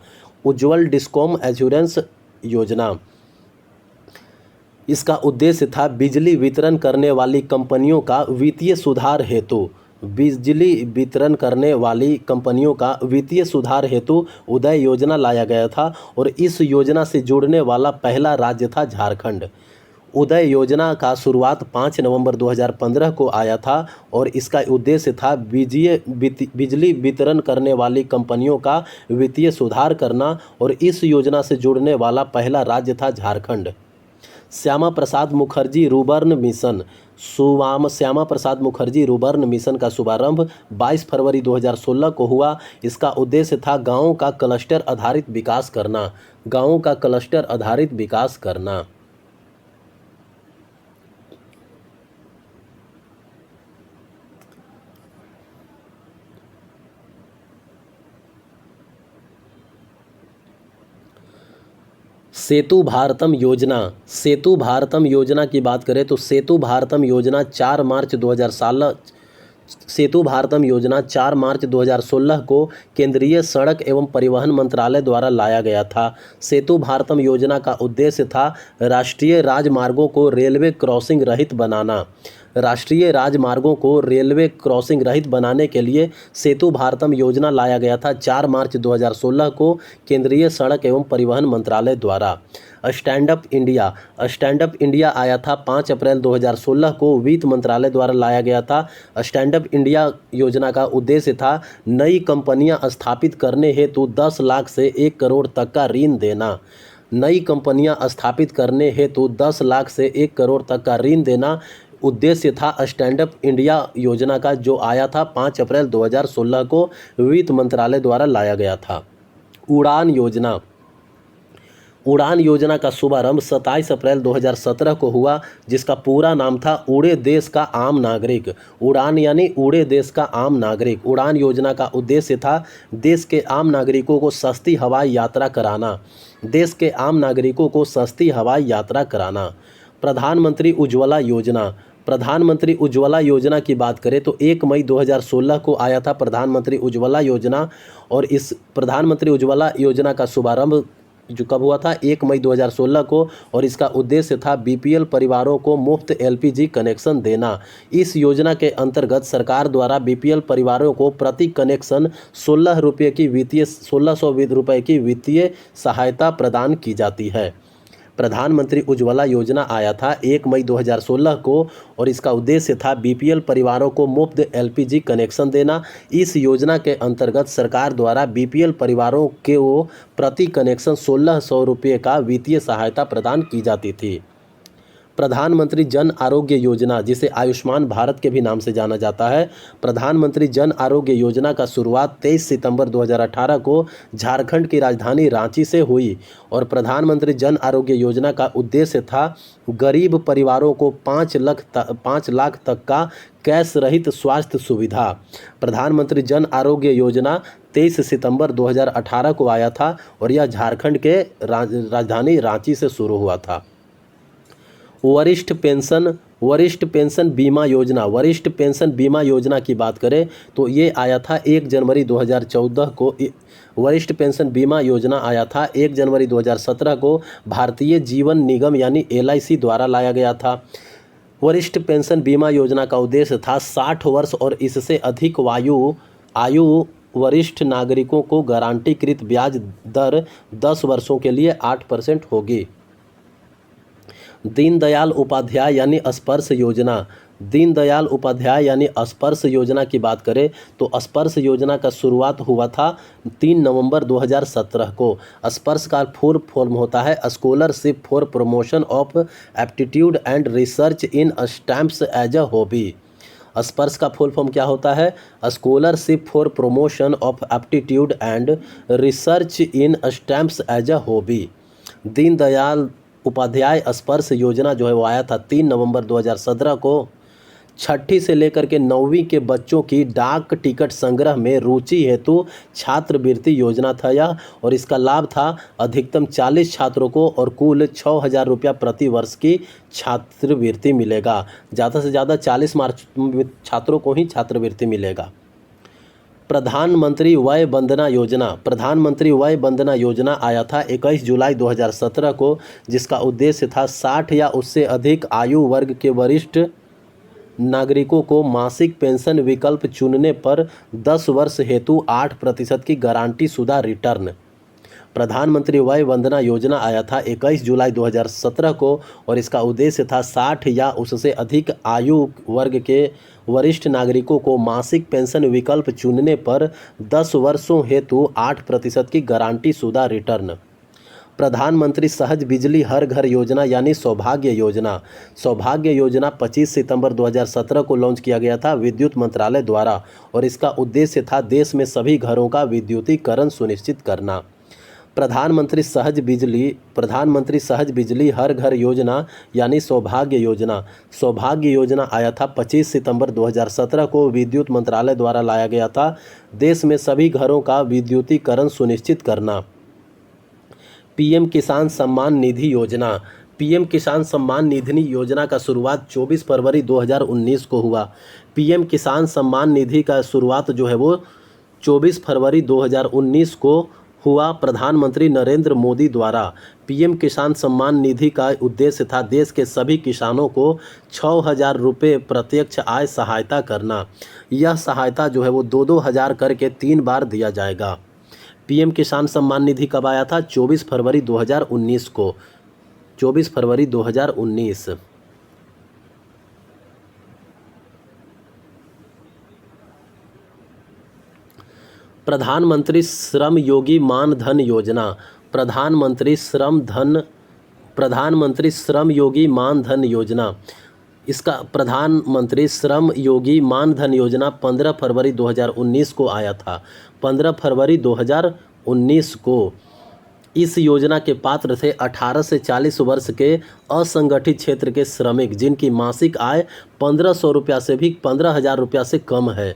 उज्ज्वल डिस्कॉम एश्योरेंस योजना, इसका उद्देश्य था बिजली वितरण करने वाली कंपनियों का वित्तीय सुधार हेतु, बिजली वितरण करने वाली कंपनियों का वित्तीय सुधार हेतु उदय योजना लाया गया था और इस योजना से जुड़ने वाला पहला राज्य था झारखंड। उदय योजना का शुरुआत 5 नवंबर 2015 को आया था और इसका उद्देश्य था बिजली वितरण करने वाली कंपनियों का वित्तीय सुधार करना और इस योजना से जुड़ने वाला पहला राज्य था Jharkhand. Shyama Prasad Mukherjee rurban mission, Shyama Prasad Mukherjee rurban mission का शुभारंभ 22 फरवरी 2016 को हुआ। इसका उद्देश्य था गाँवों का क्लस्टर आधारित विकास करना, गाँवों का क्लस्टर आधारित विकास करना। सेतु भारतम योजना, सेतु भारतम योजना की बात करें तो सेतु भारतम योजना 4 मार्च 2016 सेतु भारतम योजना 4 मार्च 2016 को केंद्रीय सड़क एवं परिवहन मंत्रालय द्वारा लाया गया था। सेतु भारतम योजना का उद्देश्य था राष्ट्रीय राजमार्गों को रेलवे क्रॉसिंग रहित बनाना। राष्ट्रीय राजमार्गों को रेलवे क्रॉसिंग रहित बनाने के लिए सेतु भारतम योजना लाया गया था 4 मार्च 2016 को केंद्रीय सड़क एवं परिवहन मंत्रालय द्वारा। Stand up India, stand up India आया था 5 अप्रैल 2016 को वित्त मंत्रालय द्वारा लाया गया था। स्टैंड अप इंडिया योजना का उद्देश्य था नई कंपनियां स्थापित करने हेतु 10 लाख से 1 करोड़ तक का ऋण देना। नई कंपनियां स्थापित करने हेतु 10 लाख से 1 करोड़ तक का ऋण देना उद्देश्य था स्टैंड अप इंडिया योजना का, जो आया था 5 अप्रैल 2016 को वित्त मंत्रालय द्वारा लाया गया था। उड़ान योजना, उड़ान योजना का शुभारंभ 27 अप्रैल 2017 को हुआ, जिसका पूरा नाम था उड़े देश का आम नागरिक। उड़ान यानी उड़े देश का आम नागरिक। उड़ान योजना का उद्देश्य था देश के आम नागरिकों को सस्ती हवाई यात्रा कराना, देश के आम नागरिकों को सस्ती हवाई यात्रा कराना। प्रधानमंत्री उज्ज्वला योजना, प्रधानमंत्री उज्ज्वला योजना की बात करें तो 1 मई 2016 को आया था प्रधानमंत्री उज्ज्वला योजना और इस प्रधानमंत्री उज्ज्वला योजना का शुभारंभ जो कब हुआ था 1 मई 2016 को और इसका उद्देश्य था बीपीएल परिवारों को मुफ्त एलपीजी कनेक्शन देना। इस योजना के अंतर्गत सरकार द्वारा बीपीएल परिवारों को प्रति कनेक्शन 1600 रुपये की वित्तीय सहायता प्रदान की जाती है। प्रधानमंत्री उज्ज्वला योजना आया था 1 मई 2016 को और इसका उद्देश्य था बीपीएल परिवारों को मुफ्त एलपीजी कनेक्शन देना। इस योजना के अंतर्गत सरकार द्वारा बीपीएल परिवारों को प्रति कनेक्शन 1600 रुपये का वित्तीय सहायता प्रदान की जाती थी। प्रधानमंत्री जन आरोग्य योजना, जिसे आयुष्मान भारत के भी नाम से जाना जाता है, प्रधानमंत्री जन आरोग्य योजना का शुरुआत 23 सितंबर 2018 को झारखंड की राजधानी रांची से हुई और प्रधानमंत्री जन आरोग्य योजना का उद्देश्य था गरीब परिवारों को 5 लाख तक का कैश रहित स्वास्थ्य सुविधा। प्रधानमंत्री जन आरोग्य योजना 23 सितंबर 2018 को आया था और यह झारखंड के राजधानी रांची से शुरू हुआ था। वरिष्ठ पेंशन बीमा योजना की बात करें तो ये आया था 1 जनवरी 2014 को। वरिष्ठ पेंशन बीमा योजना आया था 1 जनवरी 2017 को भारतीय जीवन निगम यानी LIC द्वारा लाया गया था। वरिष्ठ पेंशन बीमा योजना का उद्देश्य था 60 वर्ष और इससे अधिक आयु वरिष्ठ नागरिकों को गारंटीकृत ब्याज दर 10 वर्षों के लिए 8% होगी। दीनदयाल उपाध्याय यानी स्पर्श योजना की बात करें तो स्पर्श योजना का शुरुआत हुआ था 3 नवंबर 2017 को। स्पर्श का फुल फॉर्म होता है scholarship for promotion of aptitude and research in stamps as a hobby. Sparsh का फुल फॉर्म क्या होता है? Scholarship for promotion of aptitude and research in stamps as a hobby. Deendayal Upadhyay Sparsh योजना जो है वो आया था 3 नवंबर 2017 को। 6ठी से लेकर के 9वीं के बच्चों की डाक टिकट संग्रह में रुचि हेतु छात्रवृत्ति योजना था यह, और इसका लाभ था अधिकतम 40 छात्रों को और कुल 6,000 रुपया प्रति वर्ष की छात्रवृत्ति मिलेगा। ज़्यादा से ज़्यादा 40 छात्रों को ही छात्रवृत्ति मिलेगा। प्रधानमंत्री वय वंदना योजना आया था 21 जुलाई 2017 को, जिसका उद्देश्य था 60 या उससे अधिक आयु वर्ग के वरिष्ठ नागरिकों को मासिक पेंशन विकल्प चुनने पर 10 वर्ष हेतु 8% की गारंटी शुदा रिटर्न। प्रधानमंत्री वय वंदना योजना आया था 21 जुलाई 2017 को और इसका उद्देश्य था 60 या उससे अधिक आयु वर्ग के वरिष्ठ नागरिकों को मासिक पेंशन विकल्प चुनने पर 10 वर्षों हेतु 8% की गारंटी शुदा रिटर्न। प्रधानमंत्री सहज बिजली हर घर योजना यानी सौभाग्य योजना 25 सितंबर 2017 को लॉन्च किया गया था विद्युत मंत्रालय द्वारा और इसका उद्देश्य था देश में सभी घरों का विद्युतीकरण सुनिश्चित करना। प्रधानमंत्री सहज बिजली हर घर योजना यानी सौभाग्य योजना आया था 25 सितंबर 2017 को विद्युत मंत्रालय द्वारा लाया गया था देश में सभी घरों का विद्युतीकरण सुनिश्चित करना। पीएम किसान सम्मान निधि योजना का शुरुआत 24 फरवरी 2019 को हुआ। पीएम किसान सम्मान निधि का शुरुआत जो है वो 24 फरवरी 2019 को हुआ प्रधानमंत्री नरेंद्र मोदी द्वारा। पीएम किसान सम्मान निधि का उद्देश्य था देश के सभी किसानों को 6,000 रुपये प्रत्यक्ष आय सहायता करना। यह सहायता जो है वो 2-2 हज़ार करके 3 बार दिया जाएगा। पीएम किसान सम्मान निधि कब आया था? 24 फरवरी 2019 को। 24 फरवरी 2019। प्रधानमंत्री श्रम योगी मानधन योजना इसका प्रधानमंत्री श्रम योगी मानधन योजना 15 फरवरी 2019 को आया था। 15 फरवरी 2019 को इस योजना के पात्र थे 18 से 40 वर्ष के असंगठित क्षेत्र के श्रमिक जिनकी मासिक आय 1,500 रुपया से भी 15,000 रुपया से कम है।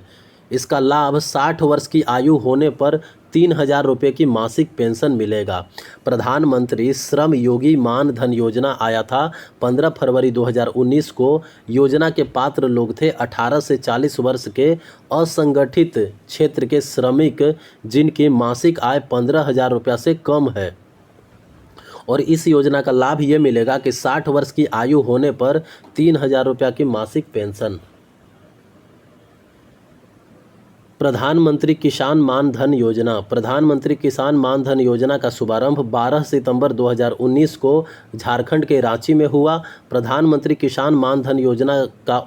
इसका लाभ 60 वर्ष की आयु होने पर 3,000 रुपये की मासिक पेंशन मिलेगा। प्रधानमंत्री श्रम योगी मानधन योजना आया था 15 फरवरी 2019 को। योजना के पात्र लोग थे 18 से 40 वर्ष के असंगठित क्षेत्र के श्रमिक जिनकी मासिक आय 15,000 रुपया से कम है और इस योजना का लाभ ये मिलेगा कि 60 वर्ष की आयु होने पर 3,000 रुपया की मासिक पेंशन। प्रधानमंत्री किसान मानधन योजना का शुभारंभ 12 सितंबर 2019 को झारखंड के रांची में हुआ। प्रधानमंत्री किसान मानधन योजना का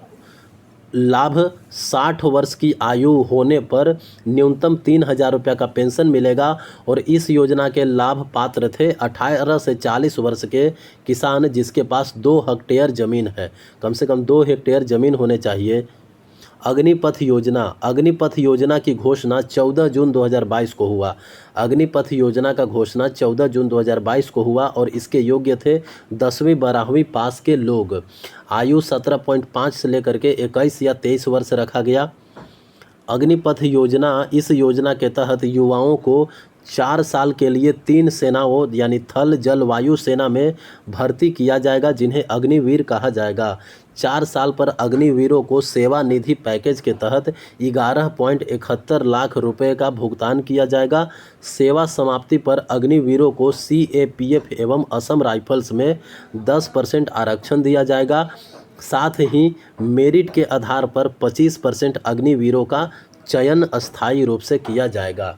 लाभ 60 वर्ष की आयु होने पर न्यूनतम 3,000 रुपये का पेंशन मिलेगा। और इस योजना के लाभ पात्र थे 18 से 40 वर्ष के किसान जिसके पास 2 हेक्टेयर ज़मीन है, कम से कम 2 हेक्टेयर ज़मीन होने चाहिए। अग्निपथ योजना की घोषणा 14 जून 2022 को हुआ। अग्निपथ योजना का घोषणा 14 जून 2022 को हुआ और इसके योग्य थे 10वीं 12वीं पास के लोग। आयु 17.5 से लेकर के 21 या 23 वर्ष रखा गया। अग्निपथ योजना, इस योजना के तहत युवाओं को 4 साल के लिए 3 सेनाओं यानी थल जल वायु सेना में भर्ती किया जाएगा जिन्हें अग्निवीर कहा जाएगा। 4 साल पर अग्निवीरों को सेवा निधि पैकेज के तहत 11.71 लाख रुपए का भुगतान किया जाएगा। सेवा समाप्ति पर अग्निवीरों को CAPF एवं असम राइफल्स में 10% आरक्षण दिया जाएगा। साथ ही मेरिट के आधार पर 25% अग्निवीरों का चयन अस्थायी रूप से किया जाएगा।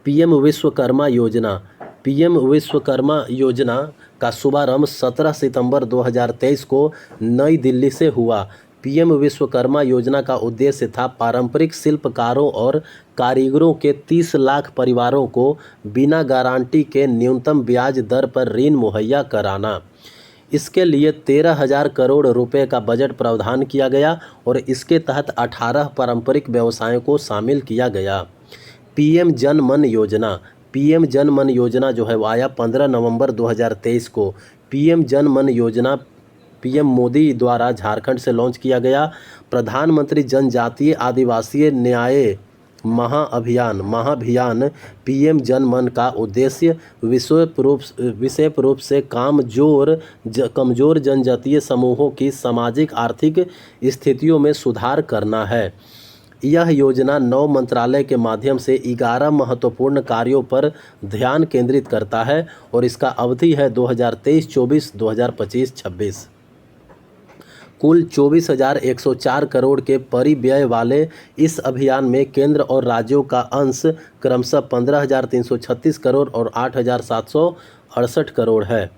PM विश्वकर्मा योजना का शुभारंभ 17 सितंबर 2023 को नई दिल्ली से हुआ। PM विश्वकर्मा योजना का उद्देश्य था पारंपरिक शिल्पकारों और कारीगरों के 30 लाख परिवारों को बिना गारंटी के न्यूनतम ब्याज दर पर ऋण मुहैया कराना। इसके लिए 13,000 करोड़ रुपए का बजट प्रावधान किया गया और इसके तहत 18 पारंपरिक व्यवसायों को शामिल किया गया। PM जन मन योजना जो है वो आया 15 नवंबर 2023 को। PM जन मन योजना PM मोदी द्वारा झारखंड से लॉन्च किया गया। प्रधानमंत्री जनजातीय आदिवासी न्याय महाअभियान PM जन मन का उद्देश्य विशेष रूप से कमजोर जनजातीय समूहों की सामाजिक आर्थिक स्थितियों में सुधार करना है। यह योजना 9 मंत्रालय के माध्यम से 11 महत्वपूर्ण कार्यों पर ध्यान केंद्रित करता है और इसका अवधि है 2023-24, 2025-26। कुल 24,104 करोड़ के परिव्यय वाले इस अभियान में केंद्र और राज्यों का अंश क्रमशः 15,336 करोड़ और 8,768 करोड़ है।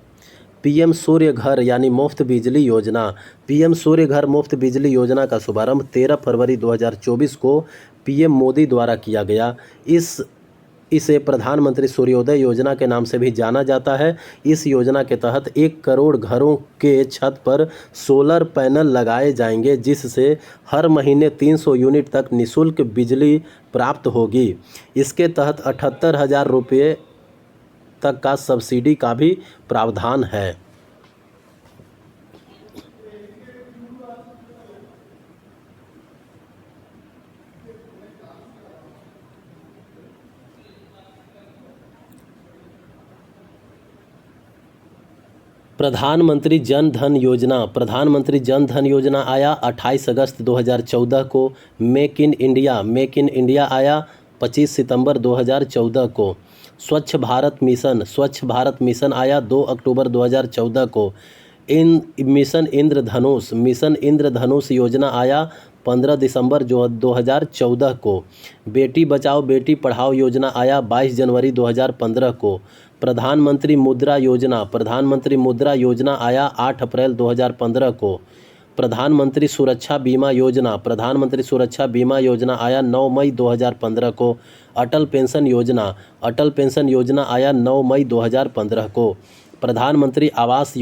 PM सूर्य घर यानी मुफ्त बिजली योजना। PM सूर्य घर मुफ्त बिजली योजना का शुभारंभ 13 फरवरी 2024 को PM मोदी द्वारा किया गया। इसे प्रधानमंत्री सूर्योदय योजना के नाम से भी जाना जाता है। इस योजना के तहत 1 करोड़ घरों के छत पर सोलर पैनल लगाए जाएंगे जिससे हर महीने 300 यूनिट तक निःशुल्क बिजली प्राप्त होगी। इसके तहत 78,000 रुपये तक का सब्सिडी का भी प्रावधान है। प्रधानमंत्री जन धन योजना आया 28 अगस्त 2014 को। मेक इन इंडिया आया 25 सितंबर 2014 को। स्वच्छ भारत मिशन आया 2 अक्टूबर 2014 को। मिशन इंद्रधनुष योजना आया 15 दिसंबर 2014 को। बेटी बचाओ बेटी पढ़ाओ योजना आया 22 जनवरी 2015 को। प्रधानमंत्री मुद्रा योजना आया 8 अप्रैल 2015 को। प्रधानमंत्री सुरक्षा बीमा योजना आया 9 मई 2015 को। अटल पेंशन योजना आया 9 मई 2015 को। प्रधानमंत्री आवास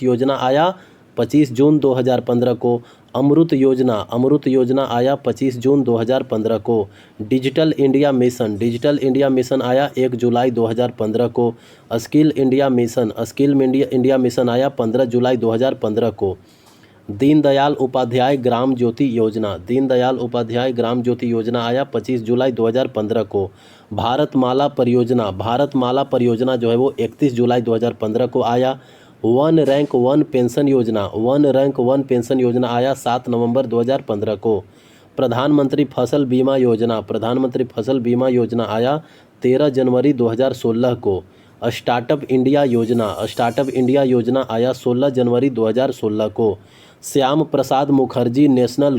योजना आया 25 जून 2015 को। अमृत योजना आया 25 जून 2015 को। डिजिटल इंडिया मिशन आया 1 जुलाई 2015 को। स्किल इंडिया मिशन आया 15 जुलाई 2015 को। दीनदयाल उपाध्याय ग्राम ज्योति योजना आया 25 जुलाई 2015 को। भारतमाला परियोजना जो है वो 31 जुलाई 2015 को आया। वन रैंक वन पेंशन योजना आया 7 नवंबर 2015 को। प्रधानमंत्री फसल बीमा योजना आया 13 जनवरी 2016 को। स्टार्टअप इंडिया योजना आया 16 जनवरी 2016 को। श्याम प्रसाद मुखर्जी नेशनल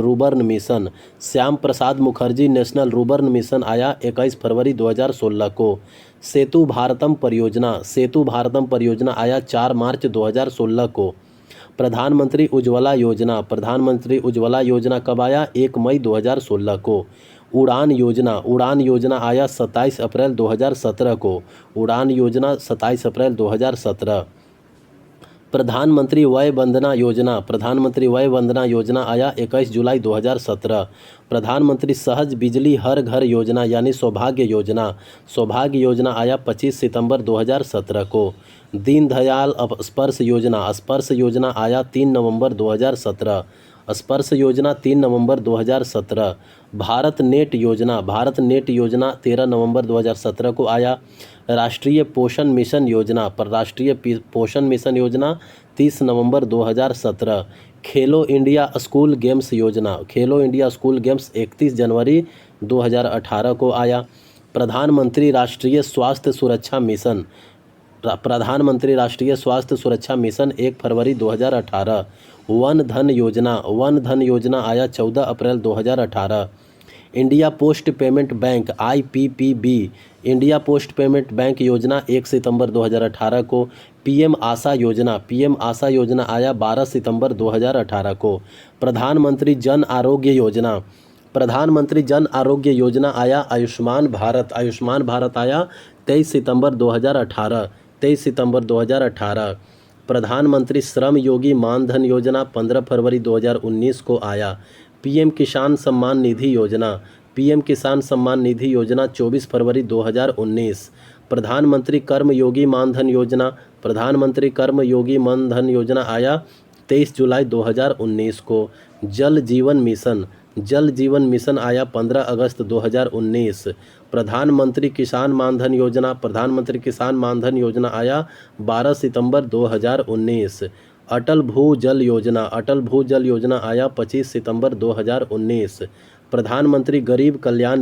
रूबर्न मिशन आया 21 फरवरी 2016 को। सेतु भारतम परियोजना आया 4 मार्च 2016 को। प्रधानमंत्री उज्ज्वला योजना कब आया? 1 मई 2016 को। उड़ान योजना आया 27 अप्रैल 2017 को। उड़ान योजना 27 अप्रैल 2017। प्रधानमंत्री वय वंदना योजना आया 21 जुलाई 2017। प्रधानमंत्री सहज बिजली हर घर योजना यानी सौभाग्य योजना आया 25 सितंबर 2017 को। दीनदयाल स्पर्श योजना आया 3 नवंबर 2017। स्पर्श योजना 3 नवंबर 2017। भारत नेट योजना 13 नवंबर 2017 को आया। राष्ट्रीय पोषण मिशन योजना 30 नवंबर 2017। खेलो इंडिया स्कूल गेम्स योजना 31 जनवरी 2018 को आया। प्रधानमंत्री राष्ट्रीय स्वास्थ्य सुरक्षा मिशन 1 फरवरी 2018। वन धन योजना आया 14 अप्रैल 2018। इंडिया पोस्ट पेमेंट बैंक योजना 1 सितंबर 2018 को। पीएम आशा योजना आया 12 सितंबर 2018 को। प्रधानमंत्री जन आरोग्य योजना आया आयुष्मान भारत आया 23 सितंबर 2018। प्रधानमंत्री श्रम योगी मानधन योजना 15 फरवरी 2019 को आया। पीएम किसान सम्मान निधि योजना 24 फरवरी 2019। प्रधानमंत्री कर्म योगी मानधन योजना आया 23 जुलाई 2019 को। जल जीवन मिशन आया 15 अगस्त 2019। प्रधानमंत्री किसान मानधन योजना आया 12 सितंबर 2019। अटल भूजल योजना आया 25 सितंबर 2019। प्रधानमंत्री गरीब कल्याण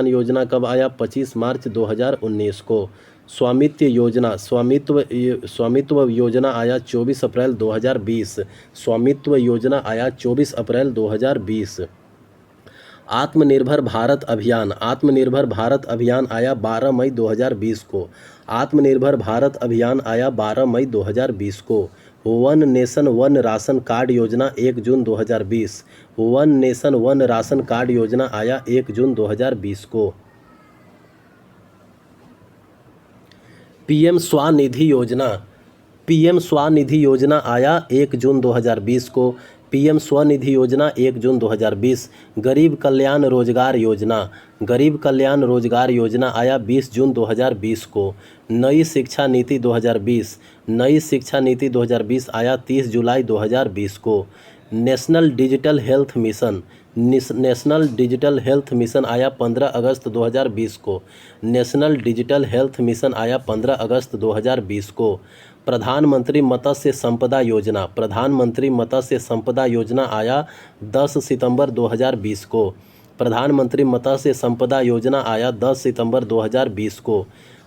योजना कब आया? 25 मार्च 2019 को। स्वामित्व योजना आया 24 अप्रैल 2020। आत्मनिर्भर भारत अभियान आया 12 मई 2020 को। One nation one ration card योजना 1 जून 2020। आया 1 जून 2020 को। पीएम स्वनिधि योजना आया 1 जून 2020 को। पीएम स्वनिधि योजना 1 जून 2020। गरीब कल्याण रोजगार योजना आया 20 जून 2020 को। नई शिक्षा नीति 2020 आया 30 जुलाई 2020 को। नेशनल डिजिटल हेल्थ मिशन आया 15 अगस्त 2020 को। प्रधानमंत्री मत्स्य संपदा योजना आया 10 सितंबर 2020 को। प्रधानमंत्री मत्स्य संपदा योजना आया 10 सितंबर 2020 को।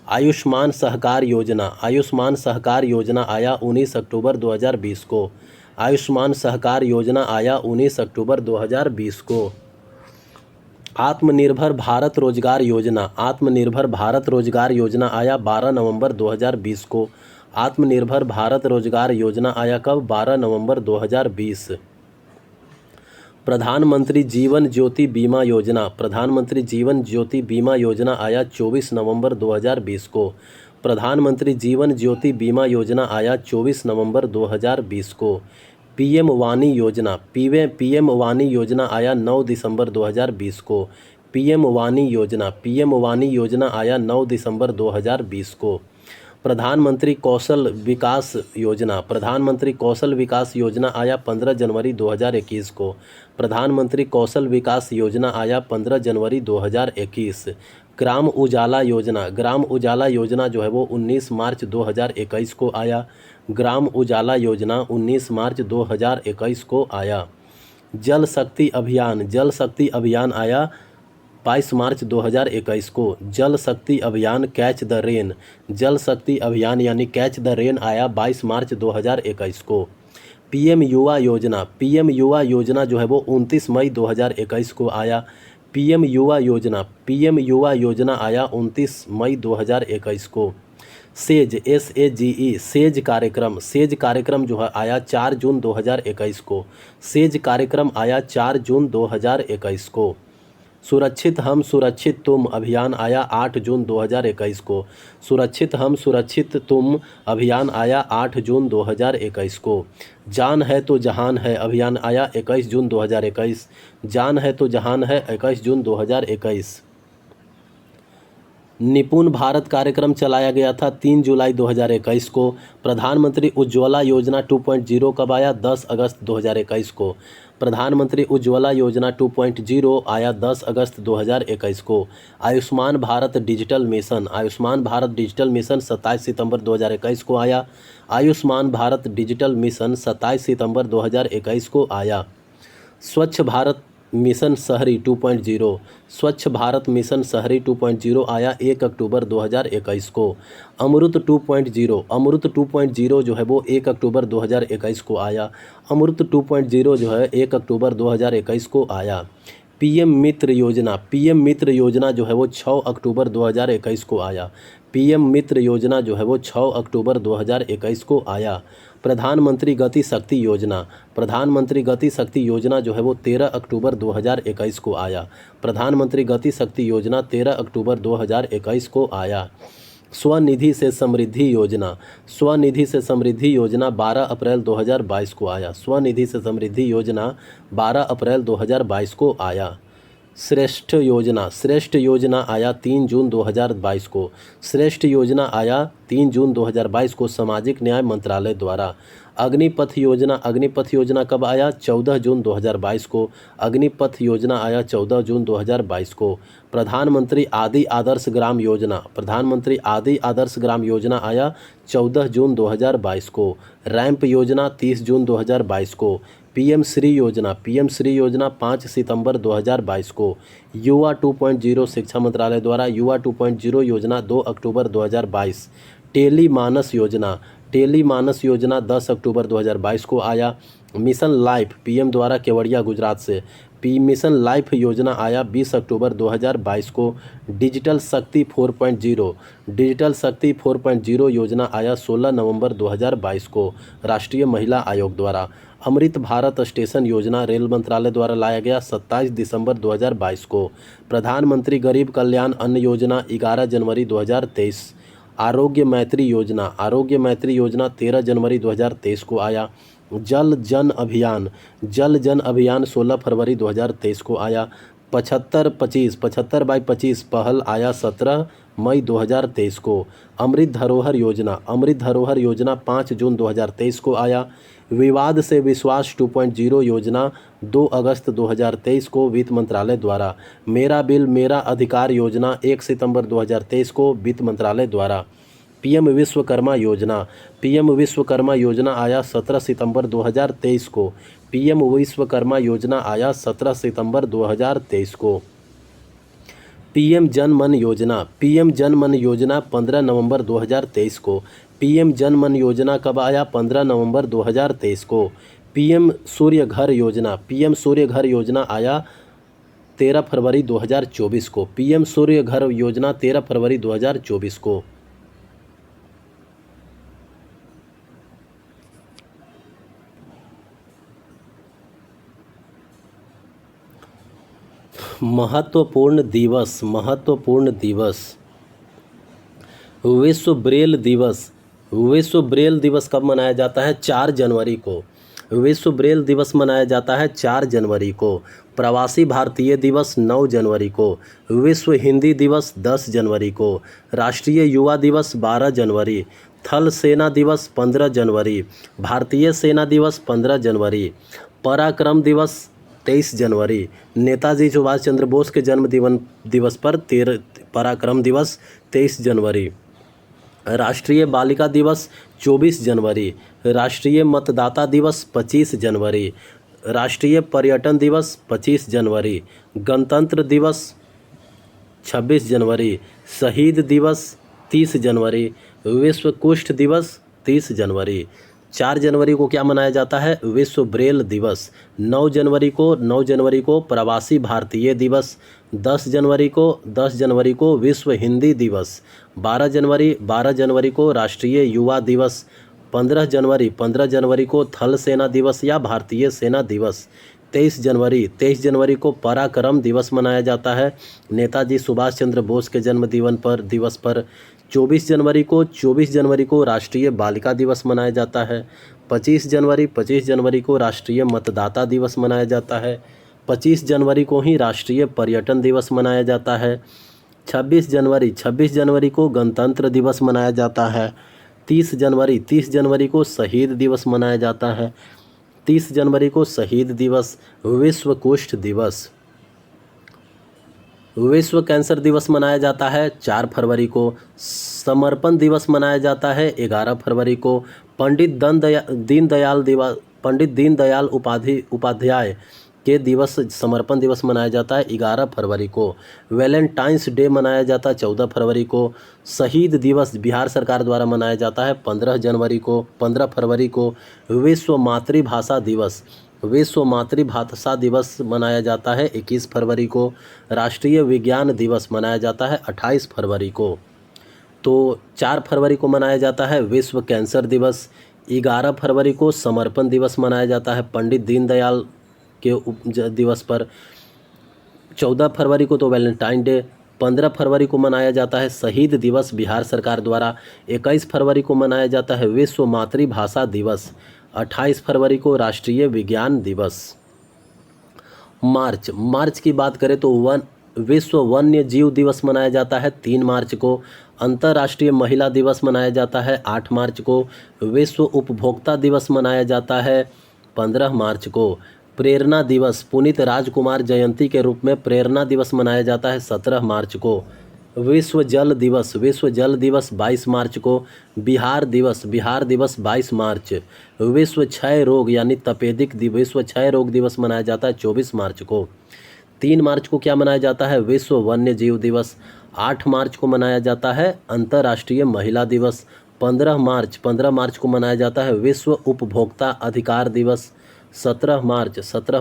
आयुष्मान सहकार योजना आया 19 अक्टूबर 2020 को। आत्मनिर्भर भारत रोजगार योजना आया 12 नवंबर 2020 को। आत्मनिर्भर भारत रोजगार योजना आया कब? 12 नवंबर 2020। प्रधानमंत्री जीवन ज्योति बीमा योजना आया 24 नवंबर 2020 को। प्रधानमंत्री जीवन ज्योति बीमा योजना आया 24 नवंबर 2020 को। पीएम वानी योजना आया 9 दिसंबर 2020 को। पीएम वानी योजना आया 9 दिसंबर 2020 को। प्रधानमंत्री कौशल विकास योजना आया 15 जनवरी 2021 को। प्रधानमंत्री कौशल विकास योजना आया 15 जनवरी 2021। ग्राम उजाला योजना जो है वो 19 मार्च 2021 को आया। ग्राम उजाला योजना 19 मार्च 2021 को आया। जल शक्ति अभियान आया 22 मार्च 2021 को। जल शक्ति अभियान कैच द रेन यानी कैच द रेन आया 22 मार्च 2021 को। पीएम युवा योजना जो है वो 29 मई 2021 को आया। पीएम युवा योजना आया 29 मई 2021 को। सेज SAGE सेज कार्यक्रम जो है आया 4 जून 2021 को। सेज कार्यक्रम आया 4 जून 2021 को। सुरक्षित हम सुरक्षित तुम अभियान आया 8 जून 2021 को। सुरक्षित हम सुरक्षित तुम अभियान आया 8 जून 2021 को। जान है तो जहान है अभियान आया 21 जून 2021। जान है तो जहान है 21 जून 2021। निपुण भारत कार्यक्रम चलाया गया था 3 जुलाई 2021 को। प्रधानमंत्री उज्ज्वला योजना 2.0 कब आया? 10 अगस्त 2021 को। प्रधानमंत्री उज्ज्वला योजना 2.0 आया 10 अगस्त 2021 को। आयुष्मान भारत डिजिटल मिशन 27 सितंबर 2021 को आया। आयुष्मान भारत डिजिटल मिशन 27 सितंबर 2021 को आया। स्वच्छ भारत मिशन शहरी 2.0 स्वच्छ भारत मिशन शहरी 2.0 आया 1 अक्टूबर 2021 को। अमृत 2.0 जो है वो 1 अक्टूबर 2021 को आया। अमृत 2.0 जो है 1 अक्टूबर 2021 को आया। पीएम मित्र योजना जो है वो 6 अक्टूबर 2021 को आया। पीएम मित्र योजना जो है वो 6 अक्टूबर 2021 को आया। प्रधानमंत्री गति शक्ति योजना जो है वो 13 अक्टूबर 2021 को आया। प्रधानमंत्री गति शक्ति योजना 13 अक्टूबर 2021 को आया। स्वनिधि से समृद्धि योजना 12 अप्रैल 2022 को आया। स्वनिधि से समृद्धि योजना 12 अप्रैल 2022 को आया। श्रेष्ठ योजना आया 3 जून 2022 को। श्रेष्ठ योजना आया 3 जून 2022 को सामाजिक न्याय मंत्रालय द्वारा। अग्निपथ योजना कब आया? 14 जून 2022 को। अग्निपथ योजना आया 14 जून 2022 को। प्रधानमंत्री आदि आदर्श ग्राम योजना आया 14 जून 2022 को। रैंप योजना 30 जून 2022 को। पीएम श्री योजना 5 सितंबर 2022 को। युवा 2.0 शिक्षा मंत्रालय द्वारा युवा 2.0 योजना 2 अक्टूबर 2022। टेलीमानस योजना 10 अक्टूबर 2022 को आया। मिशन लाइफ पीएम द्वारा केवड़िया गुजरात से मिशन लाइफ योजना आया 20 अक्टूबर 2022 को। डिजिटल शक्ति 4.0 योजना आया 16 नवंबर 2022 को राष्ट्रीय महिला आयोग द्वारा। अमृत भारत स्टेशन योजना रेल मंत्रालय द्वारा लाया गया 27 दिसंबर 2022 को। प्रधानमंत्री गरीब कल्याण अन्न योजना 11 जनवरी 2023। आरोग्य मैत्री योजना 13 जनवरी 2023 को आया। जल जन अभियान 16 फरवरी 2023 को आया। 75/25 पहल आया 17 मई 2023 को। अमृत धरोहर योजना 5 जून 2023 को आया। विवाद से विश्वास 2.0 योजना 2 अगस्त 2023 को वित्त मंत्रालय द्वारा। मेरा बिल मेरा अधिकार योजना 1 सितंबर 2023 को वित्त मंत्रालय द्वारा। पीएम विश्वकर्मा योजना आया 17 सितंबर 2023 को। पीएम विश्वकर्मा योजना आया 17 सितंबर 2023 को। पीएम जन मन योजना 15 नवंबर 2023 को। पीएम जन मन योजना कब आया? 15 नवंबर 2023 को। पीएम सूर्य घर योजना आया 13 फरवरी 2024 को। पीएम सूर्य घर योजना 13 फरवरी 2024 को। महत्वपूर्ण दिवस विश्व ब्रेल दिवस कब मनाया जाता है? 4 जनवरी को। विश्व ब्रेल दिवस मनाया जाता है 4 जनवरी को। प्रवासी भारतीय दिवस 9 जनवरी को। विश्व हिंदी दिवस 10 जनवरी को। राष्ट्रीय युवा दिवस 12 जनवरी। थल सेना दिवस 15 जनवरी। भारतीय सेना दिवस 15 जनवरी। पराक्रम दिवस 23 जनवरी। नेताजी सुभाष चंद्र बोस के जन्म दिवस पर पराक्रम दिवस 23 जनवरी। राष्ट्रीय बालिका दिवस 24 जनवरी। राष्ट्रीय मतदाता दिवस 25 जनवरी। राष्ट्रीय पर्यटन दिवस 25 जनवरी। गणतंत्र दिवस 26 जनवरी। शहीद दिवस 30 जनवरी। विश्व कुष्ठ दिवस 30 जनवरी। 4 जनवरी को क्या मनाया जाता है? विश्व ब्रेल दिवस। 9 जनवरी को प्रवासी भारतीय दिवस। 10 जनवरी को विश्व हिंदी दिवस। 12 जनवरी को राष्ट्रीय युवा दिवस। 15 जनवरी को थल सेना दिवस या भारतीय सेना दिवस। 23 जनवरी को पराक्रम दिवस मनाया जाता है नेताजी सुभाष चंद्र बोस के जन्म दिवस पर। 24 जनवरी को राष्ट्रीय बालिका दिवस मनाया जाता है। 25 जनवरी को राष्ट्रीय मतदाता दिवस मनाया जाता है। 25 जनवरी को ही राष्ट्रीय पर्यटन दिवस मनाया जाता है। 26 जनवरी को गणतंत्र दिवस मनाया जाता है। 30 जनवरी को शहीद दिवस मनाया जाता है। 30 जनवरी को शहीद दिवस। विश्व कुष्ठ दिवस। विश्व कैंसर दिवस मनाया जाता है 4 फरवरी को। समर्पण दिवस मनाया जाता है 11 फरवरी को। पंडित दीनदयाल उपाध्याय के दिवस समर्पण दिवस मनाया जाता है 11 फरवरी को। वैलेंटाइंस डे मनाया जाता है 14 फरवरी को। शहीद दिवस बिहार सरकार द्वारा मनाया जाता है 15 फरवरी को। विश्व मातृभाषा दिवस मनाया जाता है 21 फरवरी को। राष्ट्रीय विज्ञान दिवस मनाया जाता है 28 फरवरी को। तो 4 फरवरी को मनाया जाता है विश्व कैंसर दिवस। 11 फरवरी को समर्पण दिवस मनाया जाता है पंडित दीनदयाल के दिवस पर। 14 फरवरी को तो वैलेंटाइन डे। 15 फरवरी को मनाया जाता है शहीद दिवस बिहार सरकार द्वारा। 21 फरवरी को मनाया जाता है विश्व मातृभाषा दिवस। 28 फरवरी को राष्ट्रीय विज्ञान दिवस। मार्च की बात करें तो विश्व वन्य जीव दिवस मनाया जाता है 3 मार्च को। अंतर्राष्ट्रीय महिला दिवस मनाया जाता है 8 मार्च को। विश्व उपभोक्ता दिवस मनाया जाता है 15 मार्च को। प्रेरणा दिवस पुनीत राजकुमार जयंती के रूप में प्रेरणा दिवस मनाया जाता है 17 मार्च को। विश्व जल दिवस 22 मार्च को। बिहार दिवस 22 मार्च। विश्व क्षय रोग यानी तपेदिक विश्व क्षय रोग दिवस मनाया जाता है 24 मार्च को। 3 मार्च को क्या मनाया जाता है? विश्व वन्य जीव दिवस। 8 मार्च को मनाया जाता है अंतर्राष्ट्रीय महिला दिवस। 15 मार्च को मनाया जाता है विश्व उपभोक्ता अधिकार दिवस। 17